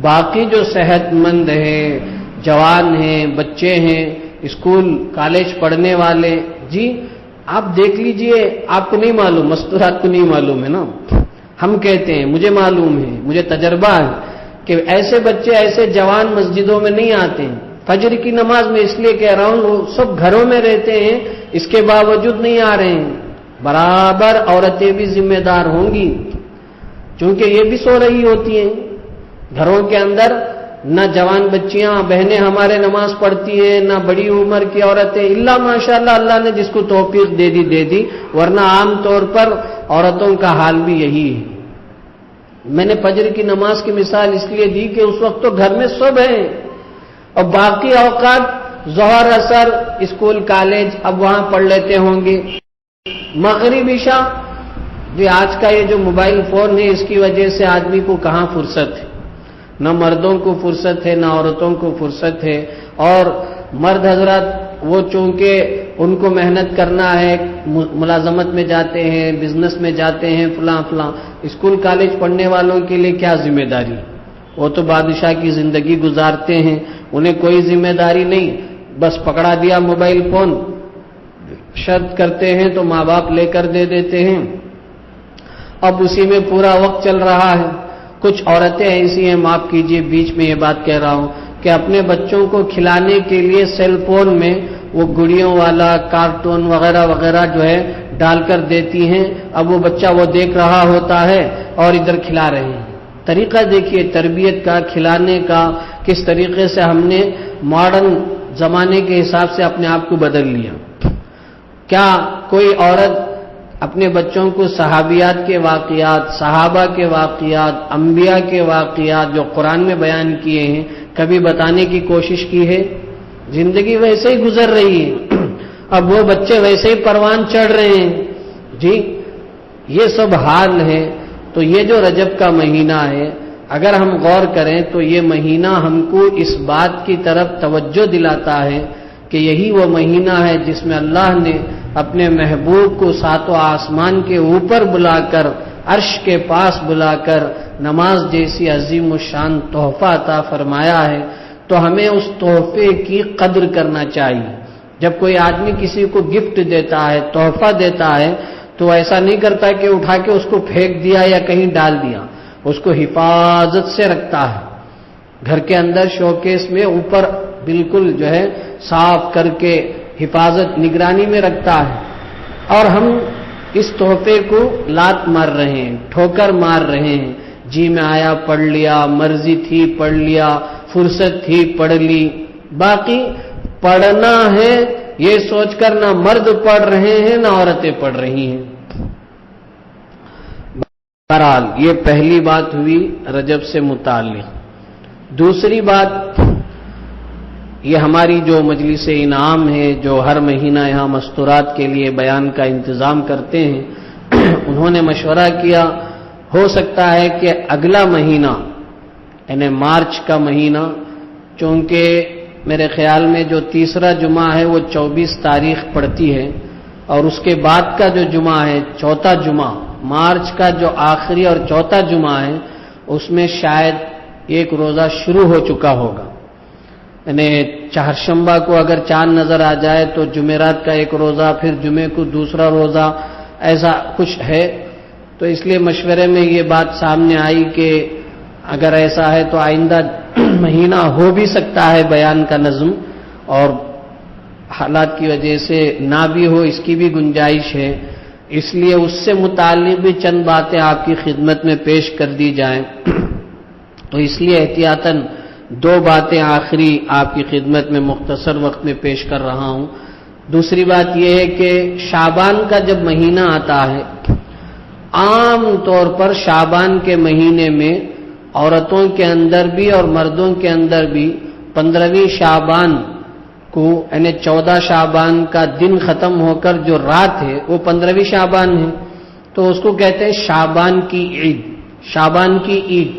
A: باقی جو صحت مند ہیں، جوان ہیں، بچے ہیں، اسکول کالج پڑھنے والے، جی آپ دیکھ لیجئے، آپ کو نہیں معلوم، مستورات کو نہیں معلوم ہے نا، ہم کہتے ہیں مجھے معلوم ہے، مجھے تجربہ ہے کہ ایسے بچے ایسے جوان مسجدوں میں نہیں آتے ہیں. فجر کی نماز میں اس لیے کہہ رہا ہوں وہ سب گھروں میں رہتے ہیں، اس کے باوجود نہیں آ رہے ہیں. برابر عورتیں بھی ذمہ دار ہوں گی چونکہ یہ بھی سو رہی ہوتی ہیں گھروں کے اندر. نہ جوان بچیاں بہنیں ہمارے نماز پڑھتی ہیں، نہ بڑی عمر کی عورتیں، اللہ ماشاءاللہ اللہ نے جس کو توفیق دے دی، ورنہ عام طور پر عورتوں کا حال بھی یہی ہے. میں نے فجر کی نماز کی مثال اس لیے دی کہ اس وقت تو گھر میں سب ہیں، اور باقی اوقات ظہر اثر اسکول کالج اب وہاں پڑھ لیتے ہوں گے. مغرب عشاء جو آج کا یہ جو موبائل فون ہے اس کی وجہ سے آدمی کو کہاں فرصت ہے، نہ مردوں کو فرصت ہے نہ عورتوں کو فرصت ہے. اور مرد حضرات وہ چونکہ ان کو محنت کرنا ہے، ملازمت میں جاتے ہیں، بزنس میں جاتے ہیں، فلاں فلاں. اسکول کالج پڑھنے والوں کے لیے کیا ذمہ داری؟ وہ تو بادشاہ کی زندگی گزارتے ہیں، انہیں کوئی ذمہ داری نہیں، بس پکڑا دیا موبائل فون، شرط کرتے ہیں تو ماں باپ لے کر دے دیتے ہیں، اب اسی میں پورا وقت چل رہا ہے. کچھ عورتیں ایسی ہیں، معاف کیجئے بیچ میں یہ بات کہہ رہا ہوں، کہ اپنے بچوں کو کھلانے کے لیے سیل فون میں وہ گڑیوں والا کارٹون وغیرہ وغیرہ جو ہے ڈال کر دیتی ہیں. اب وہ بچہ وہ دیکھ رہا ہوتا ہے اور ادھر کھلا رہے ہیں. طریقہ دیکھیے تربیت کا، کھلانے کا، کس طریقے سے ہم نے ماڈرن زمانے کے حساب سے اپنے آپ کو بدل لیا. کیا کوئی عورت اپنے بچوں کو صحابیات کے واقعات، صحابہ کے واقعات، انبیاء کے واقعات جو قرآن میں بیان کیے ہیں کبھی بتانے کی کوشش کی ہے؟ زندگی ویسے ہی گزر رہی ہے، اب وہ بچے ویسے ہی پروان چڑھ رہے ہیں. جی یہ سب حال ہے. تو یہ جو رجب کا مہینہ ہے اگر ہم غور کریں تو یہ مہینہ ہم کو اس بات کی طرف توجہ دلاتا ہے کہ یہی وہ مہینہ ہے جس میں اللہ نے اپنے محبوب کو ساتوں آسمان کے اوپر بلا کر، عرش کے پاس بلا کر نماز جیسی عظیم الشان تحفہ عطا فرمایا ہے. تو ہمیں اس تحفے کی قدر کرنا چاہیے. جب کوئی آدمی کسی کو گفٹ دیتا ہے، تحفہ دیتا ہے، تو ایسا نہیں کرتا کہ اٹھا کے اس کو پھینک دیا یا کہیں ڈال دیا، اس کو حفاظت سے رکھتا ہے، گھر کے اندر شوکیس میں اوپر بالکل جو ہے صاف کر کے حفاظت نگرانی میں رکھتا ہے. اور ہم اس تحفے کو لات مار رہے ہیں، ٹھوکر مار رہے ہیں. جی میں آیا پڑھ لیا، مرضی تھی پڑھ لیا، فرصت تھی پڑھ لی. باقی پڑھنا ہے یہ سوچ کر نہ مرد پڑھ رہے ہیں نہ عورتیں پڑھ رہی ہیں. بہرحال یہ پہلی بات ہوئی رجب سے متعلق. دوسری بات، یہ ہماری جو مجلس انعام ہے جو ہر مہینہ یہاں مستورات کے لیے بیان کا انتظام کرتے ہیں، انہوں نے مشورہ کیا ہو سکتا ہے کہ اگلا مہینہ یعنی مارچ کا مہینہ، چونکہ میرے خیال میں جو تیسرا جمعہ ہے وہ 24 تاریخ پڑتی ہے، اور اس کے بعد کا جو جمعہ ہے چوتھا جمعہ، مارچ کا جو آخری اور چوتھا جمعہ ہے اس میں شاید ایک روزہ شروع ہو چکا ہوگا. یعنی چہارشنبہ کو اگر چاند نظر آ جائے تو جمعرات کا ایک روزہ، پھر جمعے کو دوسرا روزہ، ایسا کچھ ہے. تو اس لیے مشورے میں یہ بات سامنے آئی کہ اگر ایسا ہے تو آئندہ مہینہ ہو بھی سکتا ہے بیان کا نظم، اور حالات کی وجہ سے نہ بھی ہو اس کی بھی گنجائش ہے. اس لیے اس سے متعلق بھی چند باتیں آپ کی خدمت میں پیش کر دی جائیں. تو اس لیے احتیاطاً دو باتیں آخری آپ کی خدمت میں مختصر وقت میں پیش کر رہا ہوں. دوسری بات یہ ہے کہ شعبان کا جب مہینہ آتا ہے، عام طور پر شعبان کے مہینے میں عورتوں کے اندر بھی اور مردوں کے اندر بھی 15ویں شعبان کو یعنی 14 شعبان کا دن ختم ہو کر جو رات ہے وہ 15ویں شعبان ہے، تو اس کو کہتے ہیں شعبان کی عید، شعبان کی عید۔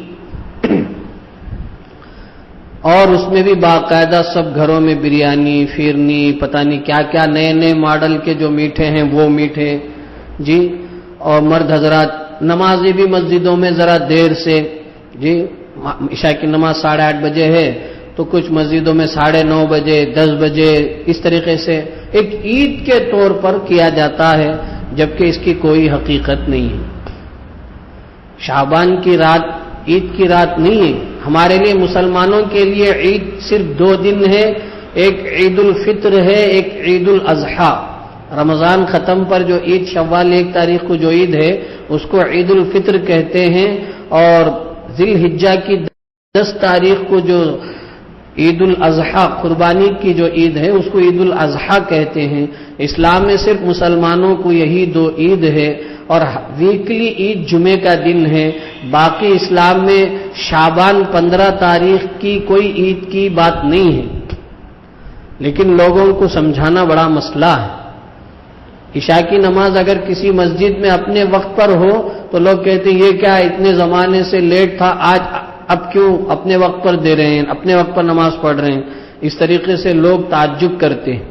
A: اور اس میں بھی باقاعدہ سب گھروں میں بریانی، فیرنی، پتہ نہیں کیا کیا نئے نئے ماڈل کے جو میٹھے ہیں وہ میٹھے جی۔ اور مرد حضرات نمازیں بھی مسجدوں میں ذرا دیر سے جی، عشاء کی نماز 8:30 بجے ہے تو کچھ مسجدوں میں 9:30 بجے، 10 بجے، اس طریقے سے ایک عید کے طور پر کیا جاتا ہے، جبکہ اس کی کوئی حقیقت نہیں ہے۔ شعبان کی رات عید کی رات نہیں ہے۔ ہمارے لیے مسلمانوں کے لیے عید صرف 2 دن ہے، ایک عید الفطر ہے، ایک عید الاضحیٰ۔ رمضان ختم پر جو عید شوال 1 تاریخ کو جو عید ہے اس کو عید الفطر کہتے ہیں، اور ذی الحجہ کی 10 تاریخ کو جو عید الاضحیٰ قربانی کی جو عید ہے اس کو عید الاضحیٰ کہتے ہیں۔ اسلام میں صرف مسلمانوں کو یہی 2 عید ہے، اور ویکلی عید جمعے کا دن ہے۔ باقی اسلام میں شعبان 15 تاریخ کی کوئی عید کی بات نہیں ہے، لیکن لوگوں کو سمجھانا بڑا مسئلہ ہے۔ عشاء کی نماز اگر کسی مسجد میں اپنے وقت پر ہو تو لوگ کہتے ہیں یہ کیا اتنے زمانے سے لیٹ تھا، آج اب کیوں اپنے وقت پر دے رہے ہیں، اپنے وقت پر نماز پڑھ رہے ہیں، اس طریقے سے لوگ تعجب کرتے ہیں۔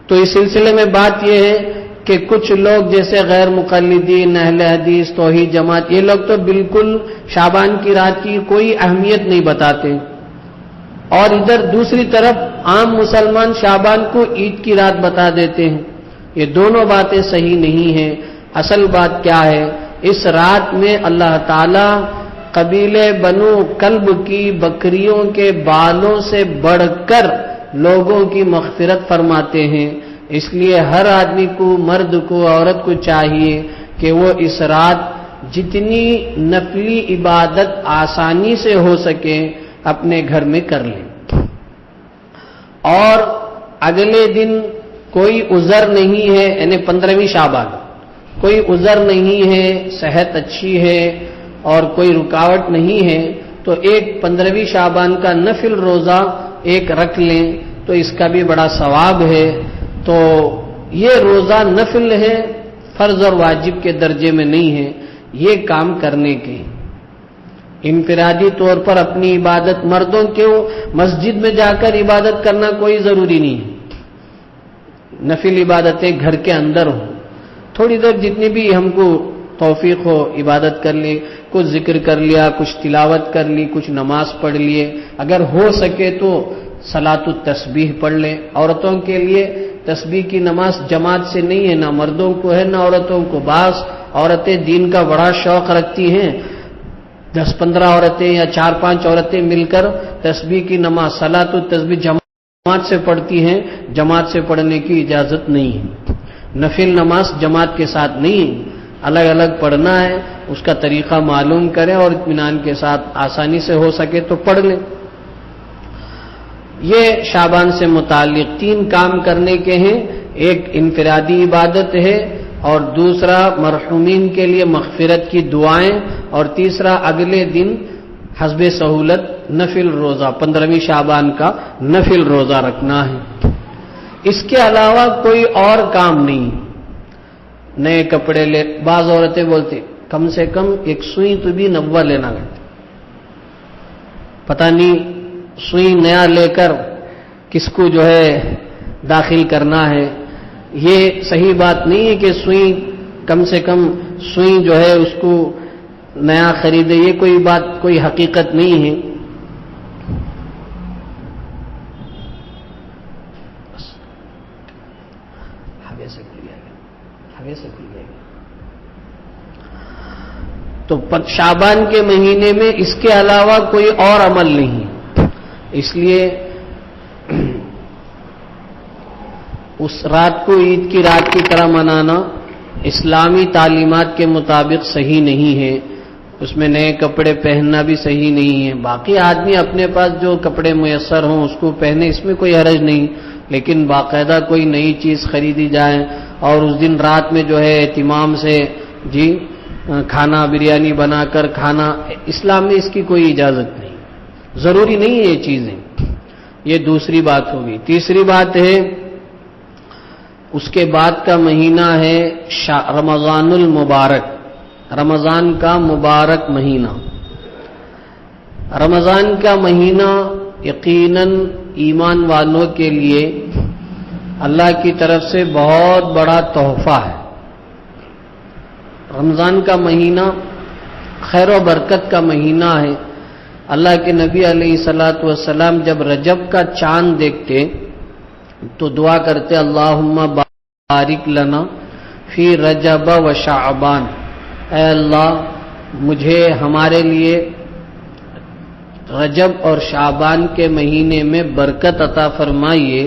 A: تو اس سلسلے میں بات یہ ہے کہ کچھ لوگ جیسے غیر مقلدین، اہل حدیث، توحید جماعت، یہ لوگ تو بالکل شعبان کی رات کی کوئی اہمیت نہیں بتاتے، اور ادھر دوسری طرف عام مسلمان شعبان کو عید کی رات بتا دیتے ہیں۔ یہ دونوں باتیں صحیح نہیں ہیں۔ اصل بات کیا ہے، اس رات میں اللہ تعالی قبیلے بنو کلب کی بکریوں کے بالوں سے بڑھ کر لوگوں کی مغفرت فرماتے ہیں۔ اس لیے ہر آدمی کو، مرد کو، عورت کو چاہیے کہ وہ اس رات جتنی نفلی عبادت آسانی سے ہو سکے اپنے گھر میں کر لیں، اور اگلے دن کوئی عذر نہیں ہے، یعنی 15ویں شعبان کوئی عذر نہیں ہے، صحت اچھی ہے اور کوئی رکاوٹ نہیں ہے، تو ایک 15ویں شعبان کا نفل روزہ ایک رکھ لیں تو اس کا بھی بڑا ثواب ہے۔ تو یہ روزہ نفل ہے، فرض اور واجب کے درجے میں نہیں ہے، یہ کام کرنے کے انفرادی طور پر اپنی عبادت، مردوں کے مسجد میں جا کر عبادت کرنا کوئی ضروری نہیں ہے، نفل عبادتیں گھر کے اندر ہوں، تھوڑی دیر جتنی بھی ہم کو توفیق ہو عبادت کر لی، کچھ ذکر کر لیا، کچھ تلاوت کر لی، کچھ نماز پڑھ لیے، اگر ہو سکے تو صلاۃ التسبیح پڑھ لیں۔ عورتوں کے لیے تسبیح کی نماز جماعت سے نہیں ہے، نہ مردوں کو ہے نہ عورتوں کو۔ بعض عورتیں دین کا بڑا شوق رکھتی ہیں، 10-15 عورتیں یا 4-5 عورتیں مل کر تسبیح کی نماز صلاۃ التسبیح جماعت سے پڑھتی ہیں، جماعت سے پڑھنے کی اجازت نہیں ہے۔ نفل نماز جماعت کے ساتھ نہیں ہے، الگ الگ پڑھنا ہے، اس کا طریقہ معلوم کریں اور اطمینان کے ساتھ آسانی سے ہو سکے تو پڑھ لیں۔ یہ شعبان سے متعلق 3 کام کرنے کے ہیں، ایک انفرادی عبادت ہے، اور دوسرا مرحومین کے لیے مغفرت کی دعائیں، اور تیسرا اگلے دن حسب سہولت نفل روزہ 15ویں شعبان کا نفل روزہ رکھنا ہے۔ اس کے علاوہ کوئی اور کام نہیں۔ نئے کپڑے لے، بعض عورتیں بولتی کم سے کم 1 سوئی تو بھی 90 لینا گھنٹے، پتہ نہیں سوئی نیا لے کر کس کو جو ہے داخل کرنا ہے۔ یہ صحیح بات نہیں ہے کہ سوئی کم سے کم سوئی جو ہے اس کو نیا خریدے، یہ کوئی بات، کوئی حقیقت نہیں ہے۔ تو شعبان کے مہینے میں اس کے علاوہ کوئی اور عمل نہیں، اس لیے اس رات کو عید کی رات کی طرح منانا اسلامی تعلیمات کے مطابق صحیح نہیں ہے، اس میں نئے کپڑے پہننا بھی صحیح نہیں ہے۔ باقی آدمی اپنے پاس جو کپڑے میسر ہوں اس کو پہنے، اس میں کوئی حرج نہیں، لیکن باقاعدہ کوئی نئی چیز خریدی جائے اور اس دن رات میں جو ہے اہتمام سے جی کھانا بریانی بنا کر کھانا، اسلام میں اس کی کوئی اجازت نہیں، ضروری نہیں ہے یہ چیزیں۔ یہ دوسری بات ہوگی. تیسری بات ہے اس کے بعد کا مہینہ ہے رمضان المبارک، رمضان کا مبارک مہینہ. رمضان کا مہینہ یقیناً ایمان والوں کے لیے اللہ کی طرف سے بہت بڑا تحفہ ہے. رمضان کا مہینہ خیر و برکت کا مہینہ ہے. اللہ کے نبی علیہ الصلوۃ والسلام جب رجب کا چاند دیکھتے تو دعا کرتے اللہم بارک لنا فی رجب و شعبان، اے اللہ مجھے ہمارے لیے رجب اور شعبان کے مہینے میں برکت عطا فرمائیے،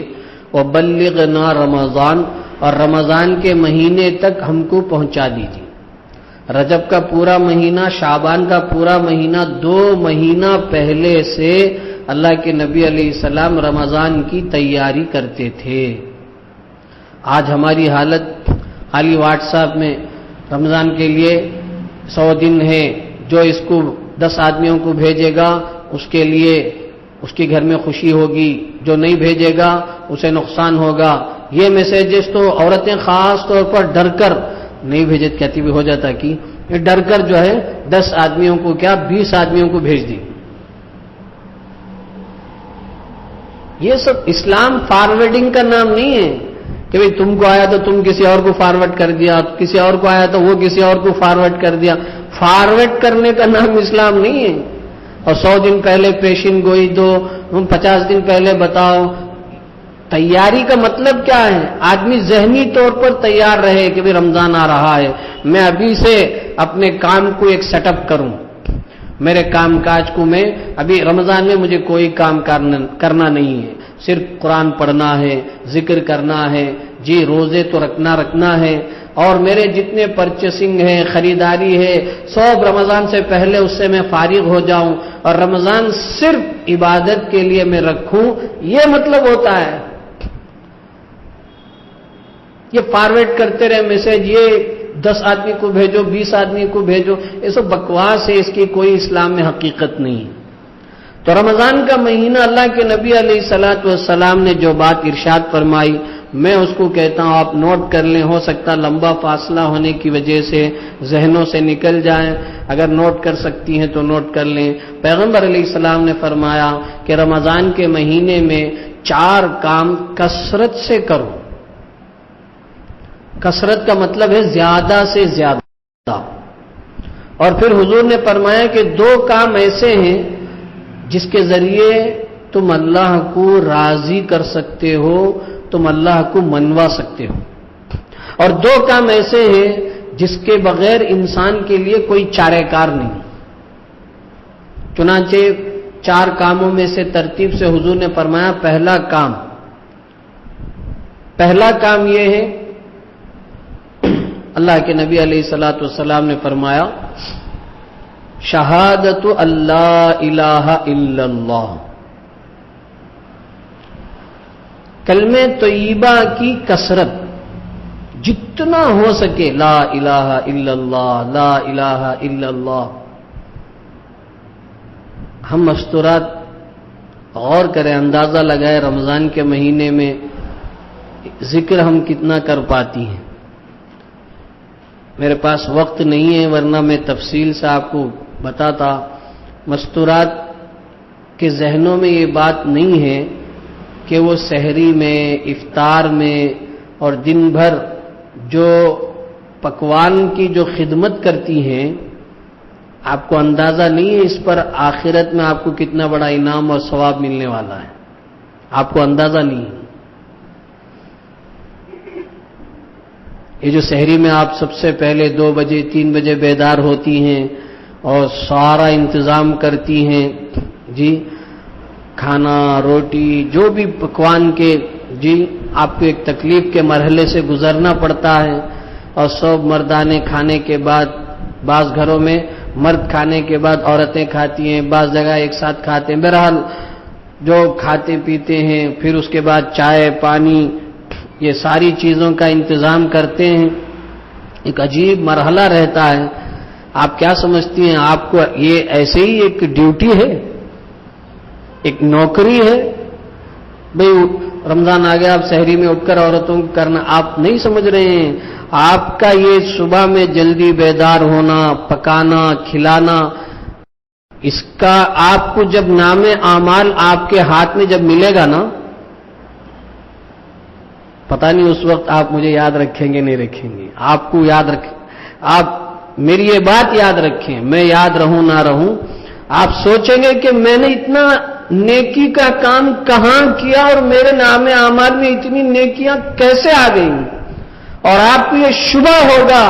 A: وبلغنا رمضان، اور رمضان کے مہینے تک ہم کو پہنچا دیجیے. رجب کا پورا مہینہ، شعبان کا پورا مہینہ، 2 مہینہ پہلے سے اللہ کے نبی علیہ السلام رمضان کی تیاری کرتے تھے. آج ہماری حالت خالی واٹس ایپ میں رمضان کے لیے 100 دن ہے، جو اس کو 10 آدمیوں کو بھیجے گا اس کے لیے اس کے گھر میں خوشی ہوگی، جو نہیں بھیجے گا اسے نقصان ہوگا. یہ میسیجز تو عورتیں خاص طور پر ڈر کر نہیں بھیجے، کہتی بھی ہو جاتا کہ یہ ڈر کر جو ہے 10 آدمیوں کو کیا 20 آدمیوں کو بھیج دی. یہ سب اسلام فارورڈنگ کا نام نہیں ہے کہ بھئی تم کو آیا تو تم کسی اور کو فارورڈ کر دیا، کسی اور کو آیا تو وہ کسی اور کو فارورڈ کر دیا. فارورڈ کرنے کا نام اسلام نہیں ہے. اور 100 دن پہلے پیشین گوئی دو، 50 دن پہلے بتاؤ. تیاری کا مطلب کیا ہے؟ آدمی ذہنی طور پر تیار رہے کہ بھی رمضان آ رہا ہے، میں ابھی سے اپنے کام کو ایک سیٹ اپ کروں. میرے کام کاج کو میں ابھی رمضان میں مجھے کوئی کام کرنا نہیں ہے، صرف قرآن پڑھنا ہے، ذکر کرنا ہے، جی روزے تو رکھنا ہے، اور میرے جتنے پرچیسنگ ہے، خریداری ہے، سب رمضان سے پہلے اس سے میں فارغ ہو جاؤں اور رمضان صرف عبادت کے لیے میں رکھوں. یہ مطلب ہوتا ہے. یہ فارورڈ کرتے رہے میسج، یہ 10 آدمی کو بھیجو، 20 آدمی کو بھیجو، یہ سب بکواس ہے، اس کی کوئی اسلام میں حقیقت نہیں ہے. تو رمضان کا مہینہ اللہ کے نبی علیہ الصلوۃ والسلام نے جو بات ارشاد فرمائی، میں اس کو کہتا ہوں آپ نوٹ کر لیں. ہو سکتا لمبا فاصلہ ہونے کی وجہ سے ذہنوں سے نکل جائیں، اگر نوٹ کر سکتی ہیں تو نوٹ کر لیں. پیغمبر علیہ السلام نے فرمایا کہ رمضان کے مہینے میں 4 کام کثرت سے کرو. کثرت کا مطلب ہے زیادہ سے زیادہ. اور پھر حضور نے فرمایا کہ 2 کام ایسے ہیں جس کے ذریعے تم اللہ کو راضی کر سکتے ہو، تم اللہ کو منوا سکتے ہو. اور 2 کام ایسے ہیں جس کے بغیر انسان کے لیے کوئی چارہ کار نہیں. چنانچہ 4 کاموں میں سے ترتیب سے حضور نے فرمایا پہلا کام یہ ہے، اللہ کے نبی علیہ الصلوۃ والسلام نے فرمایا شہادت اللہ الہ الا اللہ، کلمہ طیبہ کی کثرت جتنا ہو سکے، لا الہ الا اللہ، لا الہ الا اللہ. ہم مستورات غور کریں، اندازہ لگائے رمضان کے مہینے میں ذکر ہم کتنا کر پاتی ہیں. میرے پاس وقت نہیں ہے ورنہ میں تفصیل سے آپ کو بتاتا. مستورات کے ذہنوں میں یہ بات نہیں ہے کہ وہ سحری میں، افطار میں اور دن بھر جو پکوان کی جو خدمت کرتی ہیں، آپ کو اندازہ نہیں ہے اس پر آخرت میں آپ کو کتنا بڑا انعام اور ثواب ملنے والا ہے. آپ کو اندازہ نہیں ہے. یہ جو سحری میں آپ سب سے پہلے 2 بجے 3 بجے بیدار ہوتی ہیں اور سارا انتظام کرتی ہیں، جی کھانا روٹی جو بھی پکوان کے، جی آپ کو ایک تکلیف کے مرحلے سے گزرنا پڑتا ہے. اور سب مردانے کھانے کے بعد، بعض گھروں میں مرد کھانے کے بعد عورتیں کھاتی ہیں، بعض جگہ ایک ساتھ کھاتے ہیں. بہرحال جو کھاتے پیتے ہیں، پھر اس کے بعد چائے پانی، یہ ساری چیزوں کا انتظام کرتے ہیں. ایک عجیب مرحلہ رہتا ہے. آپ کیا سمجھتی ہیں آپ کو یہ ایسے ہی ایک ڈیوٹی ہے، ایک نوکری ہے بھئی رمضان آ گیا، آپ سحری میں اٹھ کر عورتوں کو کرنا، آپ نہیں سمجھ رہے ہیں، آپ کا یہ صبح میں جلدی بیدار ہونا، پکانا، کھلانا، اس کا آپ کو جب نام اعمال آپ کے ہاتھ میں جب ملے گا نا، پتہ نہیں اس وقت آپ مجھے یاد رکھیں گے نہیں رکھیں گے، آپ کو یاد رکھیں، آپ میری یہ بات یاد رکھیں، میں یاد رہوں نہ رہوں، آپ سوچیں گے کہ میں نے اتنا نیکی کا کام کہاں کیا اور میرے نام اعمال میں اتنی نیکیاں کیسے آ گئیں، اور آپ کو یہ شبہ ہوگا،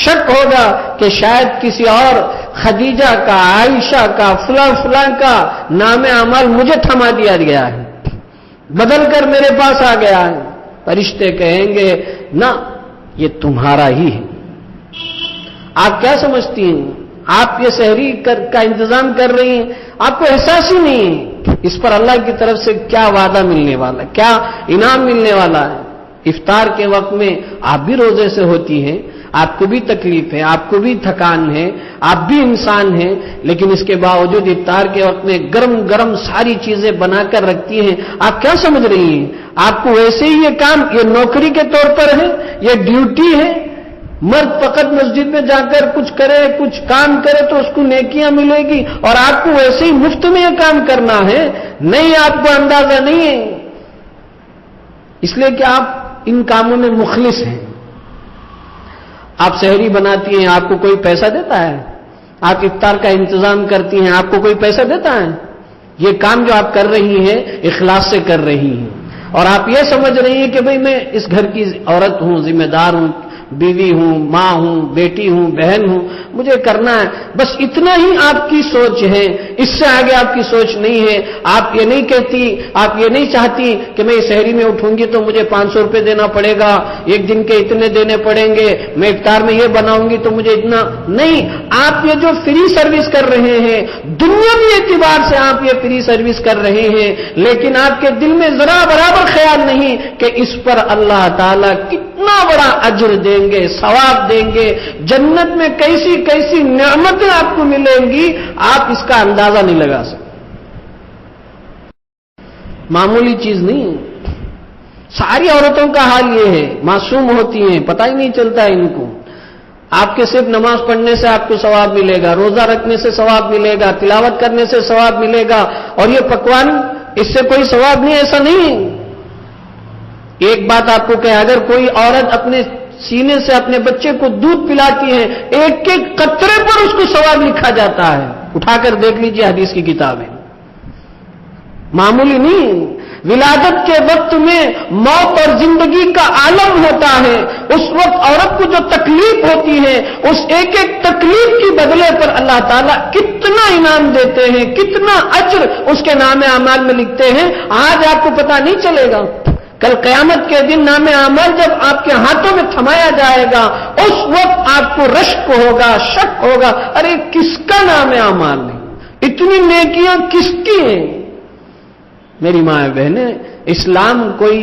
A: شک ہوگا کہ شاید کسی اور خدیجہ کا، عائشہ کا، فلاں فلاں کا نام اعمال مجھے تھما دیا گیا ہے، بدل کر میرے پاس آ گیا ہے۔ فرشتے کہیں گے نہ، یہ تمہارا ہی ہے۔ آپ کیا سمجھتی ہیں؟ آپ یہ سحری کا انتظام کر رہی ہیں، آپ کو احساس ہی نہیں ہے اس پر اللہ کی طرف سے کیا وعدہ ملنے والا ہے، کیا انعام ملنے والا ہے۔ افطار کے وقت میں آپ بھی روزے سے ہوتی ہیں، آپ کو بھی تکلیف ہے، آپ کو بھی تھکان ہے، آپ بھی انسان ہیں، لیکن اس کے باوجود افطار کے وقت میں گرم گرم ساری چیزیں بنا کر رکھتی ہیں۔ آپ کیا سمجھ رہی ہیں؟ آپ کو ویسے ہی یہ کام، یہ نوکری کے طور پر ہے، یہ ڈیوٹی ہے۔ مرد فقط مسجد میں جا کر کچھ کرے، کچھ کام کرے تو اس کو نیکیاں ملے گی، اور آپ کو ویسے ہی مفت میں یہ کام کرنا ہے؟ نہیں، آپ کو اندازہ نہیں ہے، اس لیے کہ آپ ان کاموں میں مخلص ہیں۔ آپ سحری بناتی ہیں، آپ کو کوئی پیسہ دیتا ہے؟ آپ افطار کا انتظام کرتی ہیں، آپ کو کوئی پیسہ دیتا ہے؟ یہ کام جو آپ کر رہی ہیں اخلاص سے کر رہی ہیں، اور آپ یہ سمجھ رہی ہیں کہ بھئی میں اس گھر کی عورت ہوں، ذمہ دار ہوں، بیوی ہوں، ماں ہوں، بیٹی ہوں، بہن ہوں، مجھے کرنا ہے، بس اتنا ہی آپ کی سوچ ہے، اس سے آگے آپ کی سوچ نہیں ہے۔ آپ یہ نہیں کہتی، آپ یہ نہیں چاہتی کہ میں سحری میں اٹھوں گی تو مجھے 500 روپے دینا پڑے گا، ایک دن کے اتنے دینے پڑیں گے، میں افطار میں یہ بناؤں گی تو مجھے اتنا نہیں۔ آپ یہ جو فری سروس کر رہے ہیں، دنیاوی اعتبار سے آپ یہ فری سروس کر رہے ہیں، لیکن آپ کے دل میں ذرا برابر خیال نہیں کہ اس پر اللہ تعالیٰ کتنا بڑا اجر دیں گے، ثواب دیں گے، جنت میں کیسی کیسی نعمتیں آپ کو ملیں گی، آپ اس کا اندازہ نہیں لگا سکتے۔ معمولی چیز نہیں ہے۔ ساری عورتوں کا حال یہ ہے، معصوم ہوتی ہیں، پتہ ہی نہیں چلتا ہے ان کو۔ آپ کے صرف نماز پڑھنے سے آپ کو ثواب ملے گا، روزہ رکھنے سے ثواب ملے گا، تلاوت کرنے سے ثواب ملے گا، اور یہ پکوان اس سے کوئی ثواب نہیں، ایسا نہیں ہے۔ ایک بات آپ کو کہ اگر کوئی عورت اپنے سینے سے اپنے بچے کو دودھ پلاتی ہے، ایک ایک قطرے پر اس کو ثواب لکھا جاتا ہے، اٹھا کر دیکھ لیجئے حدیث کی کتابیں، معمولی نہیں۔ ولادت کے وقت میں موت اور زندگی کا عالم ہوتا ہے، اس وقت عورت کو جو تکلیف ہوتی ہے، اس ایک ایک تکلیف کی بدلے پر اللہ تعالیٰ کتنا انعام دیتے ہیں، کتنا اجر اس کے نام اعمال میں لکھتے ہیں، آج آپ کو پتہ نہیں چلے گا۔ کل قیامت کے دن نام اعمال جب آپ کے ہاتھوں میں تھمایا جائے گا، اس وقت آپ کو رشک ہوگا، شک ہوگا، ارے کس کا نام اعمال نہیں، اتنی نیکیاں کس کی ہیں؟ میری ماں بہنیں، اسلام کوئی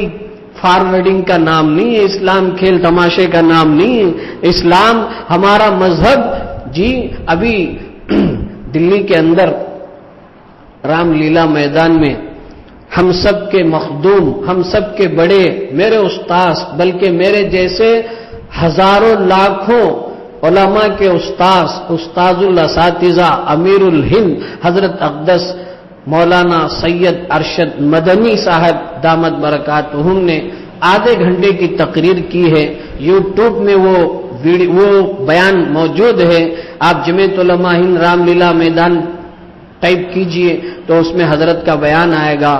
A: فارورڈنگ کا نام نہیں ہے، اسلام کھیل تماشے کا نام نہیں ہے، اسلام ہمارا مذہب جی ابھی دلی کے اندر رام لیلا میدان میں ہم سب کے مخدوم، ہم سب کے بڑے، میرے استاذ، بلکہ میرے جیسے ہزاروں لاکھوں علماء کے استاذ الاساتذہ، امیر الہند حضرت اقدس مولانا سید ارشد مدنی صاحب دامت برکاتہم نے آدھے گھنٹے کی تقریر کی ہے، یوٹیوب میں وہ بیان موجود ہے، آپ جمعیت علماء ہند رام لیلا میدان ٹائپ کیجئے تو اس میں حضرت کا بیان آئے گا۔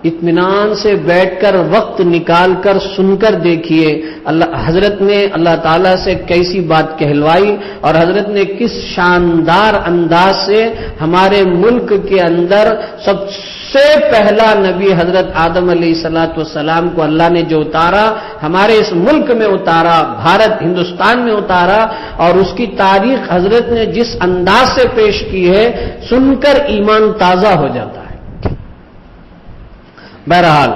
A: اطمینان سے بیٹھ کر وقت نکال کر سن کر دیکھیے حضرت نے اللہ تعالیٰ سے کیسی بات کہلوائی، اور حضرت نے کس شاندار انداز سے ہمارے ملک کے اندر سب سے پہلا نبی حضرت آدم علیہ السلام کو اللہ نے جو اتارا، ہمارے اس ملک میں اتارا، بھارت ہندوستان میں اتارا، اور اس کی تاریخ حضرت نے جس انداز سے پیش کی ہے، سن کر ایمان تازہ ہو جاتا ہے۔ بہرحال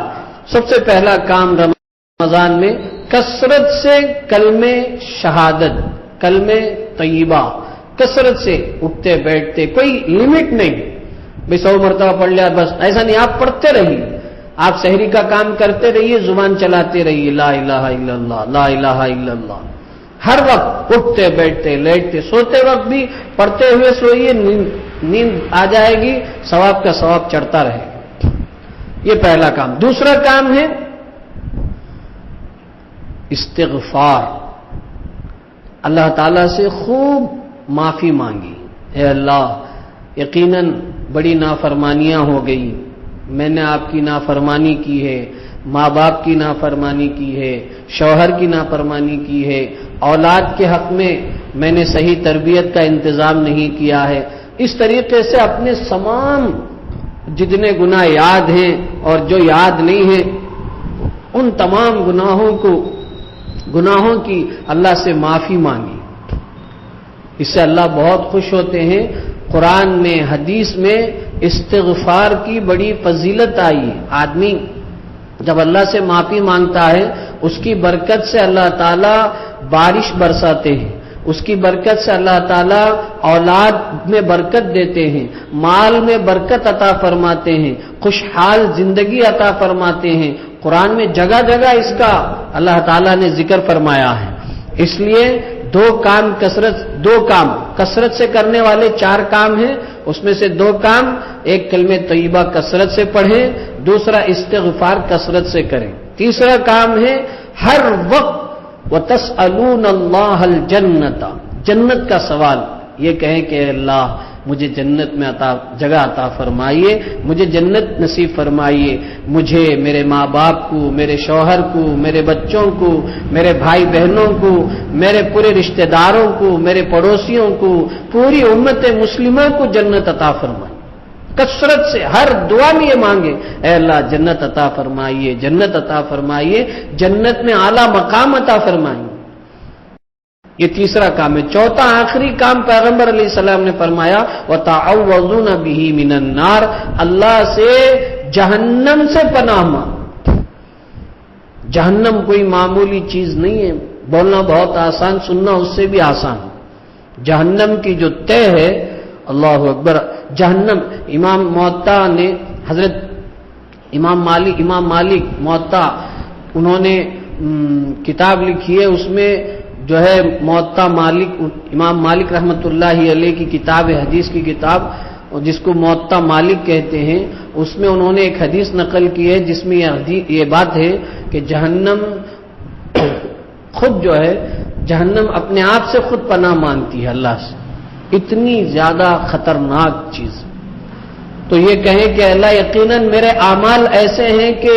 A: سب سے پہلا کام رمضان میں کثرت سے کلمہ شہادت، کلمہ طیبہ، کثرت سے اٹھتے بیٹھتے، کوئی لمٹ نہیں، بھئی 100 مرتبہ پڑھ لیا بس، ایسا نہیں، آپ پڑھتے رہیے، آپ سحری کا کام کرتے رہیے، زبان چلاتے رہیے، لا الہ الا اللہ، لا الہ الا اللہ، ہر وقت اٹھتے بیٹھتے لیٹتے سوتے وقت بھی پڑھتے ہوئے سوئیے، نیند آ جائے گی، ثواب کا ثواب چڑھتا رہے گا۔ یہ پہلا کام۔ دوسرا کام ہے استغفار، اللہ تعالیٰ سے خوب معافی مانگی، اے اللہ یقیناً بڑی نافرمانیاں ہو گئی، میں نے آپ کی نافرمانی کی ہے، ماں باپ کی نافرمانی کی ہے، شوہر کی نافرمانی کی ہے، اولاد کے حق میں نے صحیح تربیت کا انتظام نہیں کیا ہے۔ اس طریقے سے اپنے تمام جتنے گناہ یاد ہیں اور جو یاد نہیں ہیں ان تمام گناہوں کی اللہ سے معافی مانگی۔ اس سے اللہ بہت خوش ہوتے ہیں۔ قرآن میں، حدیث میں استغفار کی بڑی فضیلت آئی ہے۔ آدمی جب اللہ سے معافی مانگتا ہے اس کی برکت سے اللہ تعالیٰ بارش برساتے ہیں، اس کی برکت سے اللہ تعالیٰ اولاد میں برکت دیتے ہیں، مال میں برکت عطا فرماتے ہیں، خوشحال زندگی عطا فرماتے ہیں۔ قرآن میں جگہ جگہ اس کا اللہ تعالیٰ نے ذکر فرمایا ہے۔ اس لیے دو کام کثرت سے کرنے والے 4 کام ہیں، اس میں سے 2 کام، ایک کلمہ طیبہ کثرت سے پڑھیں، دوسرا استغفار کثرت سے کریں۔ تیسرا کام ہے ہر وقت وَتَسْأَلُونَ اللَّهَ الْجَنَّةَ، جنت کا سوال، یہ کہیں کہ اللہ مجھے جنت میں جگہ عطا فرمائیے، مجھے جنت نصیب فرمائیے، مجھے، میرے ماں باپ کو، میرے شوہر کو، میرے بچوں کو، میرے بھائی بہنوں کو، میرے پورے رشتہ داروں کو، میرے پڑوسیوں کو، پوری امت مسلمہ کو جنت عطا فرمائیے۔ کثرت سے ہر دعا میں یہ مانگے، اے اللہ جنت عطا فرمائیے، جنت عطا فرمائیے، جنت میں اعلیٰ مقام عطا فرمائیے۔ یہ تیسرا کام ہے۔ چوتھا آخری کام پیغمبر علیہ السلام نے فرمایا وَتَعَوَّذُونَ بِهِ مِنَ النَّارِ، اللہ سے جہنم سے پناہ مانگ۔ جہنم کوئی معمولی چیز نہیں ہے، بولنا بہت آسان، سننا اس سے بھی آسان۔ جہنم کی جو طے ہے، اللہ اکبر، جہنم، امام موطا نے، حضرت امام مالک موطا، انہوں نے کتاب لکھی ہے، اس میں جو ہے موطا مالک، امام مالک رحمۃ اللہ علیہ کی کتاب ہے، حدیث کی کتاب، جس کو موطا مالک کہتے ہیں، اس میں انہوں نے ایک حدیث نقل کی ہے جس میں یہ بات ہے کہ جہنم خود جو ہے، جہنم اپنے آپ سے خود پناہ مانگتی ہے اللہ سے، اتنی زیادہ خطرناک چیز۔ تو یہ کہیں کہ اللہ یقیناً میرے اعمال ایسے ہیں کہ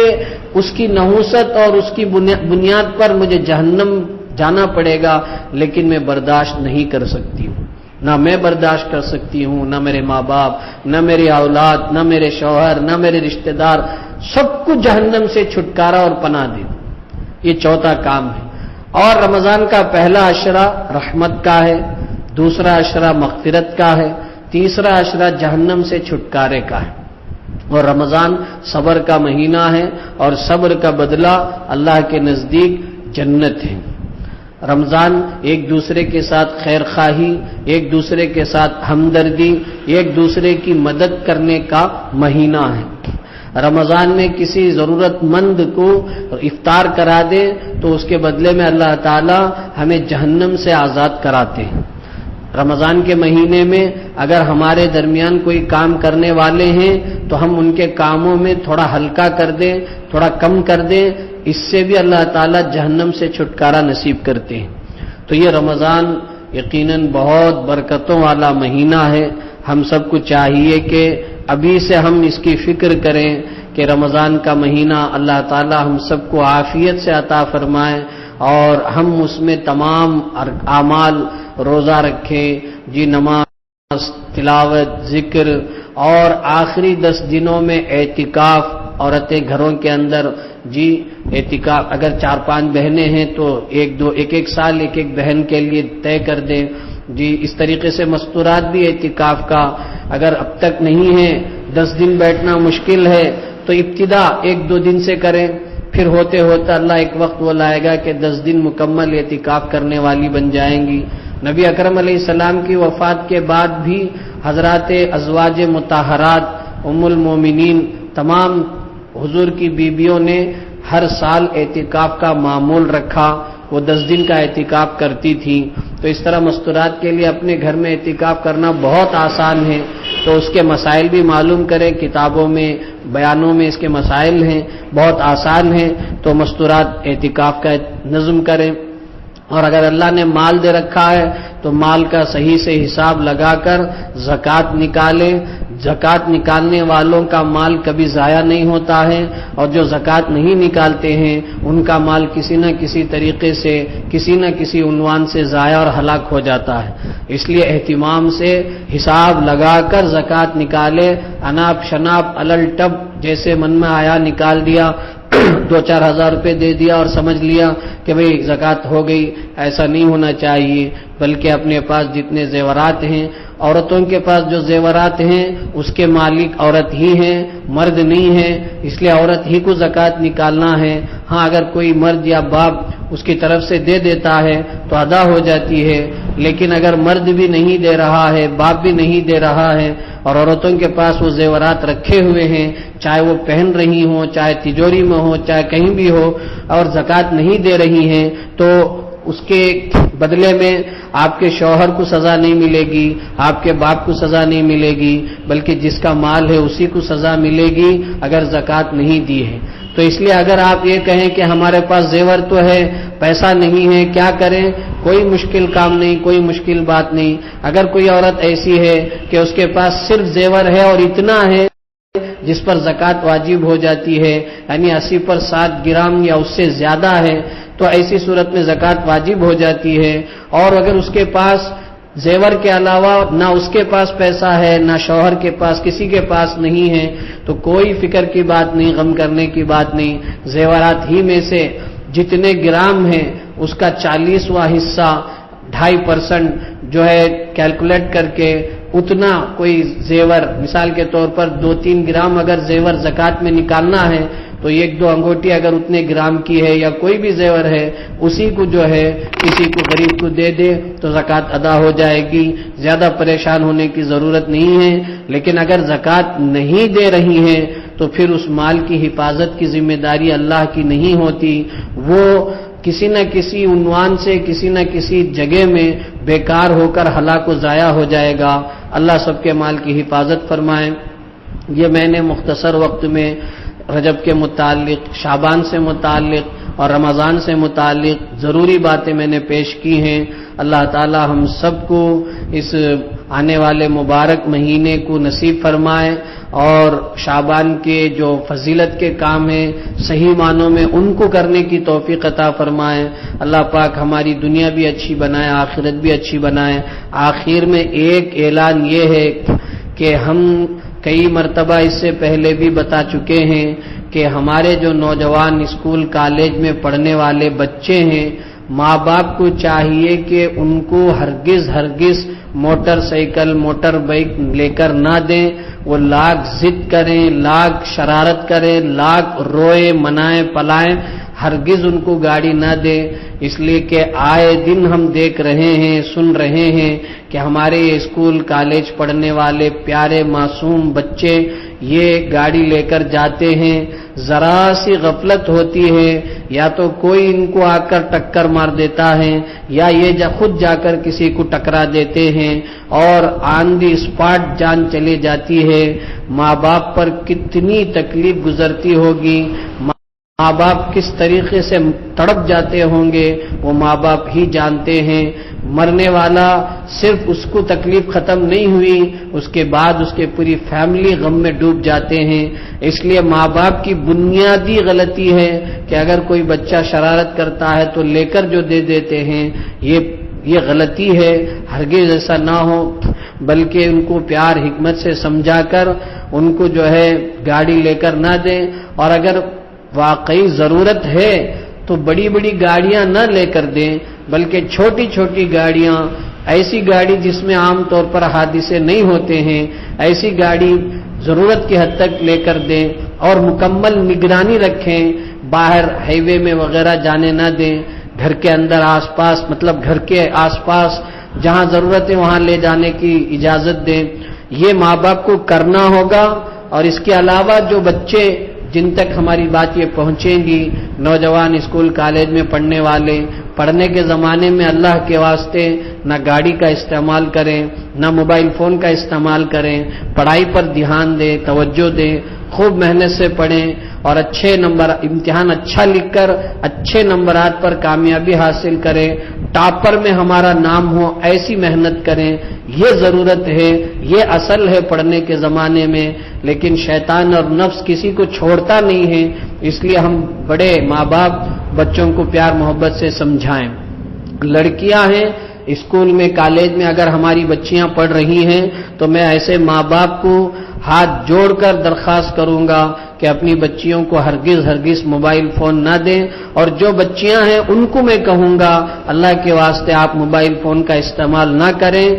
A: اس کی نحوست اور اس کی بنیاد پر مجھے جہنم جانا پڑے گا، لیکن میں برداشت نہیں کر سکتی ہوں، نہ میں برداشت کر سکتی ہوں، نہ میرے ماں باپ، نہ میری اولاد، نہ میرے شوہر، نہ میرے رشتہ دار، سب کو جہنم سے چھٹکارا اور پناہ دے۔ یہ چوتھا کام ہے۔ اور رمضان کا پہلا عشرہ رحمت کا ہے، دوسرا عشرہ مغفرت کا ہے، تیسرا عشرہ جہنم سے چھٹکارے کا ہے۔ اور رمضان صبر کا مہینہ ہے، اور صبر کا بدلہ اللہ کے نزدیک جنت ہے۔ رمضان ایک دوسرے کے ساتھ خیر خواہی، ایک دوسرے کے ساتھ ہمدردی، ایک دوسرے کی مدد کرنے کا مہینہ ہے۔ رمضان میں کسی ضرورت مند کو افطار کرا دے تو اس کے بدلے میں اللہ تعالی ہمیں جہنم سے آزاد کراتے ہیں۔ رمضان کے مہینے میں اگر ہمارے درمیان کوئی کام کرنے والے ہیں تو ہم ان کے کاموں میں تھوڑا ہلکا کر دیں، تھوڑا کم کر دیں، اس سے بھی اللہ تعالیٰ جہنم سے چھٹکارا نصیب کرتے ہیں۔ تو یہ رمضان یقیناً بہت برکتوں والا مہینہ ہے۔ ہم سب کو چاہیے کہ ابھی سے ہم اس کی فکر کریں کہ رمضان کا مہینہ اللہ تعالیٰ ہم سب کو عافیت سے عطا فرمائے اور ہم اس میں تمام اعمال، روزہ رکھیں، جی نماز، تلاوت، ذکر، اور آخری 10 دنوں میں اعتکاف، عورتیں گھروں کے اندر جی اعتکاف، اگر 4-5 بہنیں ہیں تو ایک سال ایک بہن کے لیے طے کر دیں جی۔ اس طریقے سے مستورات بھی اعتکاف کا، اگر اب تک نہیں ہے، 10 دن بیٹھنا مشکل ہے تو ابتدا 1-2 دن سے کریں، پھر ہوتے ہوتا اللہ ایک وقت وہ لائے گا کہ 10 دن مکمل اعتکاف کرنے والی بن جائیں گی۔ نبی اکرم علیہ السلام کی وفات کے بعد بھی حضرات ازواج مطہرات، ام المومنین، تمام حضور کی بیویوں نے ہر سال اعتکاف کا معمول رکھا، وہ 10 دن کا اعتکاف کرتی تھی. تو اس طرح مستورات کے لیے اپنے گھر میں اعتکاف کرنا بہت آسان ہے. تو اس کے مسائل بھی معلوم کریں، کتابوں میں بیانوں میں اس کے مسائل ہیں، بہت آسان ہیں. تو مستورات اعتکاف کا نظم کریں. اور اگر اللہ نے مال دے رکھا ہے تو مال کا صحیح سے حساب لگا کر زکوٰۃ نکالیں. زکوٰۃ نکالنے والوں کا مال کبھی ضائع نہیں ہوتا ہے، اور جو زکوٰۃ نہیں نکالتے ہیں ان کا مال کسی نہ کسی طریقے سے، کسی نہ کسی عنوان سے ضائع اور ہلاک ہو جاتا ہے. اس لیے اہتمام سے حساب لگا کر زکوٰۃ نکالے. اناپ شناپ الل ٹب جیسے من میں آیا نکال دیا، 2-4 ہزار روپے دے دیا اور سمجھ لیا کہ بھئی زکوٰۃ ہو گئی، ایسا نہیں ہونا چاہیے. بلکہ اپنے پاس جتنے زیورات ہیں، عورتوں کے پاس جو زیورات ہیں اس کے مالک عورت ہی ہیں، مرد نہیں ہیں، اس لیے عورت ہی کو زکوٰۃ نکالنا ہے. ہاں اگر کوئی مرد یا باپ اس کی طرف سے دے دیتا ہے تو ادا ہو جاتی ہے. لیکن اگر مرد بھی نہیں دے رہا ہے، باپ بھی نہیں دے رہا ہے، اور عورتوں کے پاس وہ زیورات رکھے ہوئے ہیں، چاہے وہ پہن رہی ہوں، چاہے تجوری میں ہو، چاہے کہیں بھی ہو، اور زکوٰۃ نہیں دے رہی ہیں، تو اس کے بدلے میں آپ کے شوہر کو سزا نہیں ملے گی، آپ کے باپ کو سزا نہیں ملے گی، بلکہ جس کا مال ہے اسی کو سزا ملے گی اگر زکوٰۃ نہیں دی ہے. تو اس لیے اگر آپ یہ کہیں کہ ہمارے پاس زیور تو ہے، پیسہ نہیں ہے، کیا کریں؟ کوئی مشکل کام نہیں، کوئی مشکل بات نہیں. اگر کوئی عورت ایسی ہے کہ اس کے پاس صرف زیور ہے اور اتنا ہے جس پر زکوٰۃ واجب ہو جاتی ہے، یعنی 80 پر 7 گرام یا اس سے زیادہ ہے، تو ایسی صورت میں زکوٰۃ واجب ہو جاتی ہے. اور اگر اس کے پاس زیور کے علاوہ نہ اس کے پاس پیسہ ہے، نہ شوہر کے پاس، کسی کے پاس نہیں ہے، تو کوئی فکر کی بات نہیں، غم کرنے کی بات نہیں. زیورات ہی میں سے جتنے گرام ہیں اس کا 40واں حصہ 2.5% جو ہے کیلکولیٹ کر کے اتنا کوئی زیور، مثال کے طور پر 2-3 گرام اگر زیور زکوٰۃ میں نکالنا ہے تو 1-2 انگوٹھی اگر اتنے گرام کی ہے یا کوئی بھی زیور ہے اسی کو جو ہے کسی کو غریب کو دے دے تو زکوٰۃ ادا ہو جائے گی. زیادہ پریشان ہونے کی ضرورت نہیں ہے. لیکن اگر زکوٰۃ نہیں دے رہی ہیں تو پھر اس مال کی حفاظت کی ذمہ داری اللہ کی نہیں ہوتی، وہ کسی نہ کسی عنوان سے کسی نہ کسی جگہ میں بیکار ہو کر ہلاک و ضائع ہو جائے گا. اللہ سب کے مال کی حفاظت فرمائے. یہ میں نے مختصر وقت میں رجب کے متعلق، شعبان سے متعلق اور رمضان سے متعلق ضروری باتیں میں نے پیش کی ہیں. اللہ تعالی ہم سب کو اس آنے والے مبارک مہینے کو نصیب فرمائے، اور شعبان کے جو فضیلت کے کام ہیں صحیح معنوں میں ان کو کرنے کی توفیق عطا فرمائے. اللہ پاک ہماری دنیا بھی اچھی بنائے، آخرت بھی اچھی بنائے. آخر میں ایک اعلان یہ ہے کہ ہم کئی مرتبہ اس سے پہلے بھی بتا چکے ہیں کہ ہمارے جو نوجوان اسکول کالج میں پڑھنے والے بچے ہیں، ماں باپ کو چاہیے کہ ان کو ہرگز موٹر سائیکل، موٹر بائک لے کر نہ دیں. وہ لاکھ ضد کریں، لاکھ شرارت کریں، لاکھ روئے منائیں پلائیں، ہرگز ان کو گاڑی نہ دیں. اس لیے کہ آئے دن ہم دیکھ رہے ہیں، سن رہے ہیں کہ ہمارے اسکول کالج پڑھنے والے پیارے معصوم بچے یہ گاڑی لے کر جاتے ہیں، ذرا سی غفلت ہوتی ہے یا تو کوئی ان کو آ کر ٹکر مار دیتا ہے یا یہ خود جا کر کسی کو ٹکرا دیتے ہیں اور آن دی اسپاٹ جان چلی جاتی ہے. ماں باپ پر کتنی تکلیف گزرتی ہوگی، ماں باپ کس طریقے سے تڑپ جاتے ہوں گے وہ ماں باپ ہی جانتے ہیں. مرنے والا صرف اس کو تکلیف ختم نہیں ہوئی، اس کے بعد اس کے پوری فیملی غم میں ڈوب جاتے ہیں. اس لیے ماں باپ کی بنیادی غلطی ہے کہ اگر کوئی بچہ شرارت کرتا ہے تو لے کر جو دے دیتے ہیں، یہ غلطی ہے. ہرگز ایسا نہ ہو، بلکہ ان کو پیار حکمت سے سمجھا کر ان کو جو ہے گاڑی لے کر نہ دیں. اور اگر واقعی ضرورت ہے تو بڑی بڑی گاڑیاں نہ لے کر دیں، بلکہ چھوٹی چھوٹی گاڑیاں، ایسی گاڑی جس میں عام طور پر حادثے نہیں ہوتے ہیں، ایسی گاڑی ضرورت کی حد تک لے کر دیں اور مکمل نگرانی رکھیں. باہر ہائی وے میں وغیرہ جانے نہ دیں. گھر کے اندر آس پاس، مطلب گھر کے آس پاس جہاں ضرورت ہے وہاں لے جانے کی اجازت دیں. یہ ماں باپ کو کرنا ہوگا. اور اس کے علاوہ جو بچے جن تک ہماری بات یہ پہنچیں گی، نوجوان اسکول کالج میں پڑھنے والے، پڑھنے کے زمانے میں اللہ کے واسطے نہ گاڑی کا استعمال کریں، نہ موبائل فون کا استعمال کریں، پڑھائی پر دھیان دیں، توجہ دیں، خوب محنت سے پڑھیں اور اچھے نمبر، امتحان اچھا لکھ کر اچھے نمبرات پر کامیابی حاصل کریں، ٹاپر میں ہمارا نام ہو، ایسی محنت کریں۔ یہ ضرورت ہے، یہ اصل ہے پڑھنے کے زمانے میں، لیکن شیطان اور نفس کسی کو چھوڑتا نہیں ہے، اس لیے ہم بڑے ماں باپ بچوں کو پیار محبت سے سمجھائیں۔ لڑکیاں ہیں اسکول میں کالج میں اگر ہماری بچیاں پڑھ رہی ہیں تو میں ایسے ماں باپ کو ہاتھ جوڑ کر درخواست کروں گا کہ اپنی بچیوں کو ہرگز موبائل فون نہ دیں، اور جو بچیاں ہیں ان کو میں کہوں گا اللہ کے واسطے آپ موبائل فون کا استعمال نہ کریں۔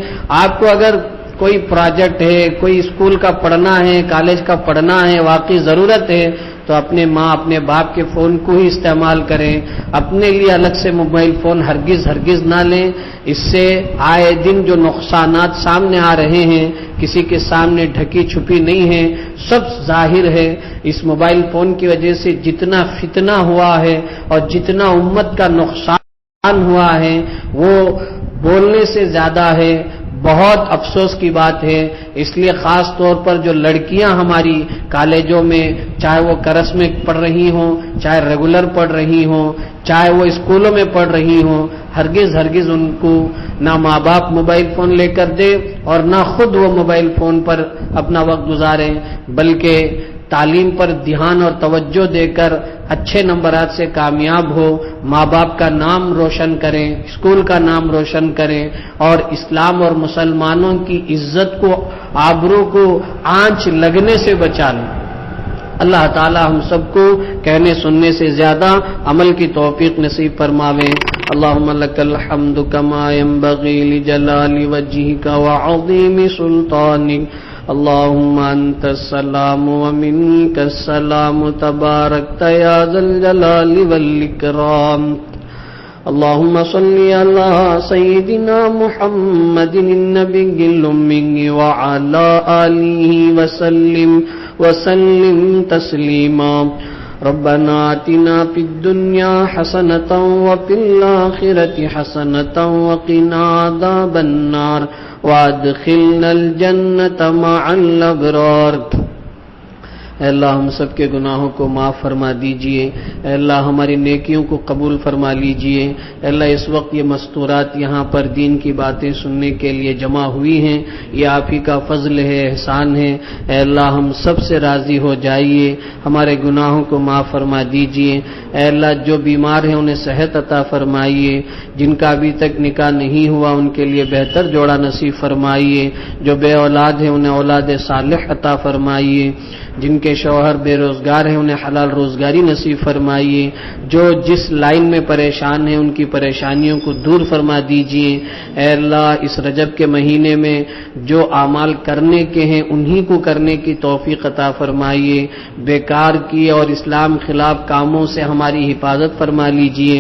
A: آپ کو اگر کوئی پروجیکٹ ہے، کوئی اسکول کا پڑھنا ہے، کالج کا پڑھنا ہے، واقعی ضرورت ہے تو اپنے ماں اپنے باپ کے فون کو ہی استعمال کریں، اپنے لیے الگ سے موبائل فون ہرگز نہ لیں۔ اس سے آئے دن جو نقصانات سامنے آ رہے ہیں کسی کے سامنے ڈھکی چھپی نہیں ہے، سب ظاہر ہے۔ اس موبائل فون کی وجہ سے جتنا فتنہ ہوا ہے اور جتنا امت کا نقصان ہوا ہے وہ بولنے سے زیادہ ہے۔ بہت افسوس کی بات ہے، اس لیے خاص طور پر جو لڑکیاں ہماری کالجوں میں، چاہے وہ کرس میں پڑھ رہی ہوں، چاہے ریگولر پڑھ رہی ہوں، چاہے وہ اسکولوں میں پڑھ رہی ہوں، ہرگز ان کو نہ ماں باپ موبائل فون لے کر دے اور نہ خود وہ موبائل فون پر اپنا وقت گزاریں، بلکہ تعلیم پر دھیان اور توجہ دے کر اچھے نمبرات سے کامیاب ہو، ماں باپ کا نام روشن کریں، اسکول کا نام روشن کریں اور اسلام اور مسلمانوں کی عزت کو، آبرو کو آنچ لگنے سے بچا لیں۔ اللہ تعالی ہم سب کو کہنے سننے سے زیادہ عمل کی توفیق نصیب فرماویں۔ اللہم لک الحمد کما ینبغی لجلال وجہک وعظیم سلطانک، اللہم انت السلام ومنک السلام تبارکت یا ذا الجلال والاکرام۔ اللہم صلی علی سیدنا محمد النبی الأمی وعلی آلہ وسلم تسلیما۔ ربنا آتنا فی الدنیا حسنة وفی الآخرة حسنة وقنا عذاب النار وادخلنا الجنة مع الابرار۔ اے اللہ ہم سب کے گناہوں کو معاف فرما دیجئے، اے اللہ ہماری نیکیوں کو قبول فرما لیجئے۔ اے اللہ اس وقت یہ مستورات یہاں پر دین کی باتیں سننے کے لیے جمع ہوئی ہیں، یہ آپ ہی کا فضل ہے، احسان ہے۔ اے اللہ ہم سب سے راضی ہو جائیے، ہمارے گناہوں کو معاف فرما دیجئے۔ اے اللہ جو بیمار ہیں انہیں صحت عطا فرمائیے، جن کا ابھی تک نکاح نہیں ہوا ان کے لیے بہتر جوڑا نصیب فرمائیے، جو بے اولاد ہیں انہیں اولاد صالح عطا فرمائیے، جن کے شوہر بے روزگار ہیں انہیں حلال روزگاری نصیب فرمائیے، جو جس لائن میں پریشان ہیں ان کی پریشانیوں کو دور فرما دیجئے۔ اے اللہ اس رجب کے مہینے میں جو اعمال کرنے کے ہیں انہی کو کرنے کی توفیق عطا فرمائیے، بیکار کی اور اسلام خلاف کاموں سے ہماری حفاظت فرما لیجئے،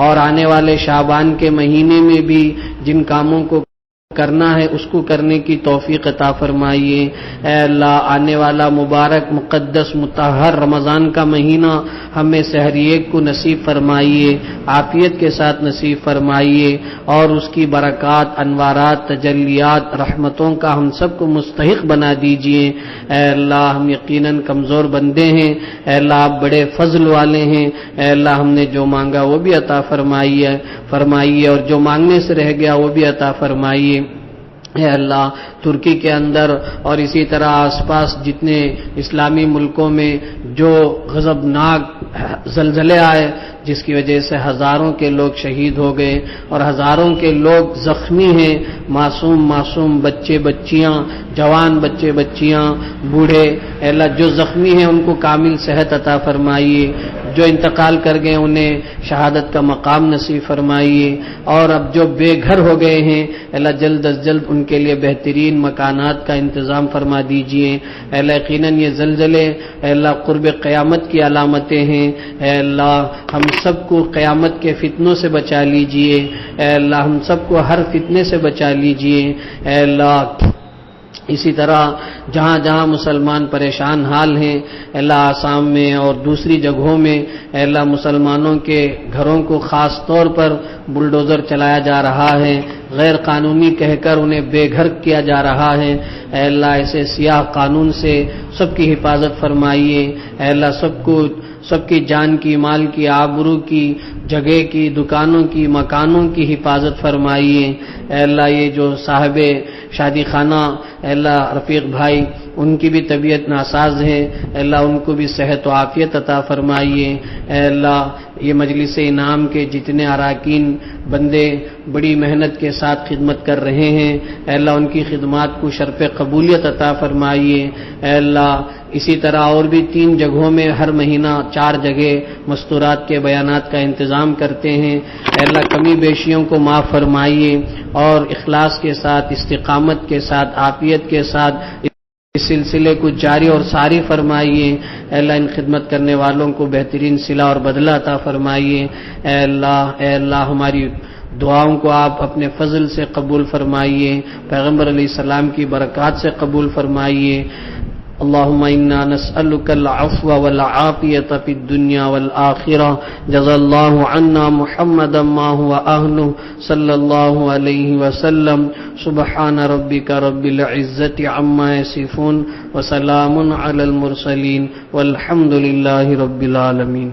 A: اور آنے والے شعبان کے مہینے میں بھی جن کاموں کو کرنا ہے اس کو کرنے کی توفیق عطا فرمائیے۔ اے اللہ آنے والا مبارک مقدس مطہر رمضان کا مہینہ ہمیں سحریک کو نصیب فرمائیے، عافیت کے ساتھ نصیب فرمائیے، اور اس کی برکات، انوارات، تجلیات، رحمتوں کا ہم سب کو مستحق بنا دیجئے۔ اے اللہ ہم یقیناً کمزور بندے ہیں، اے اللہ آپ بڑے فضل والے ہیں، اے اللہ ہم نے جو مانگا وہ بھی عطا فرمائیے اور جو مانگنے سے رہ گیا وہ بھی عطا فرمائیے۔ اے اللہ ترکی کے اندر اور اسی طرح آس پاس جتنے اسلامی ملکوں میں جو غضبناک زلزلے آئے جس کی وجہ سے ہزاروں کے لوگ شہید ہو گئے اور ہزاروں کے لوگ زخمی ہیں، معصوم بچے بچیاں، جوان بچے بچیاں، بوڑھے، اے اللہ جو زخمی ہیں ان کو کامل صحت عطا فرمائیے، جو انتقال کر گئے انہیں شہادت کا مقام نصیب فرمائیے، اور اب جو بے گھر ہو گئے ہیں اللہ جلد از جلد ان کے لیے بہترین مکانات کا انتظام فرما دیجئے۔ اے اللہ یقیناً یہ زلزلے اے اللہ قرب قیامت کی علامتیں ہیں، اے اللہ ہم سب کو قیامت کے فتنوں سے بچا لیجئے، اے اللہ ہم سب کو ہر فتنے سے بچا لیجئے، اے اللہ اسی طرح جہاں جہاں مسلمان پریشان حال ہیں اللہ آسام میں اور دوسری جگہوں میں اللہ مسلمانوں کے گھروں کو خاص طور پر بلڈوزر چلایا جا رہا ہے، غیر قانونی کہہ کر انہیں بے گھر کیا جا رہا ہے، اے اللہ ایسے سیاہ قانون سے سب کی حفاظت فرمائیے، اے اللہ سب کی جان کی، مال کی، آبرو کی، جگہ کی، دکانوں کی، مکانوں کی حفاظت فرمائیے، اے اللہ یہ جو صاحب شادی خانہ اے اللہ رفیق بھائی ان کی بھی طبیعت ناساز ہے، اے اللہ ان کو بھی صحت و عافیت عطا فرمائیے، اے اللہ یہ مجلس انعام کے جتنے اراکین بندے بڑی محنت کے ساتھ خدمت کر رہے ہیں، اے اللہ ان کی خدمات کو شرف قبولیت عطا فرمائیے، اے اللہ اسی طرح اور بھی 3 جگہوں میں ہر مہینہ 4 جگہ مستورات کے بیانات کا انتظام کرتے ہیں، اے اللہ کمی بیشیوں کو معاف فرمائیے اور اخلاص کے ساتھ، استقامت کے ساتھ، عافیت کے ساتھ اس سلسلے کو جاری اور ساری فرمائیے، اے اللہ ان خدمت کرنے والوں کو بہترین صلہ اور بدلہ عطا فرمائیے، اے اللہ ہماری دعاؤں کو آپ اپنے فضل سے قبول فرمائیے، پیغمبر علیہ السلام کی برکات سے قبول فرمائیے۔ اللهم إنا نسألك العفو والعافية في الدنيا والآخرة جزا الله عنا محمدا ما هو أهله صلى الله عليه وسلم سبحان ربك رب العزة عما يصفون وسلام على المرسلين والحمد لله رب العالمين۔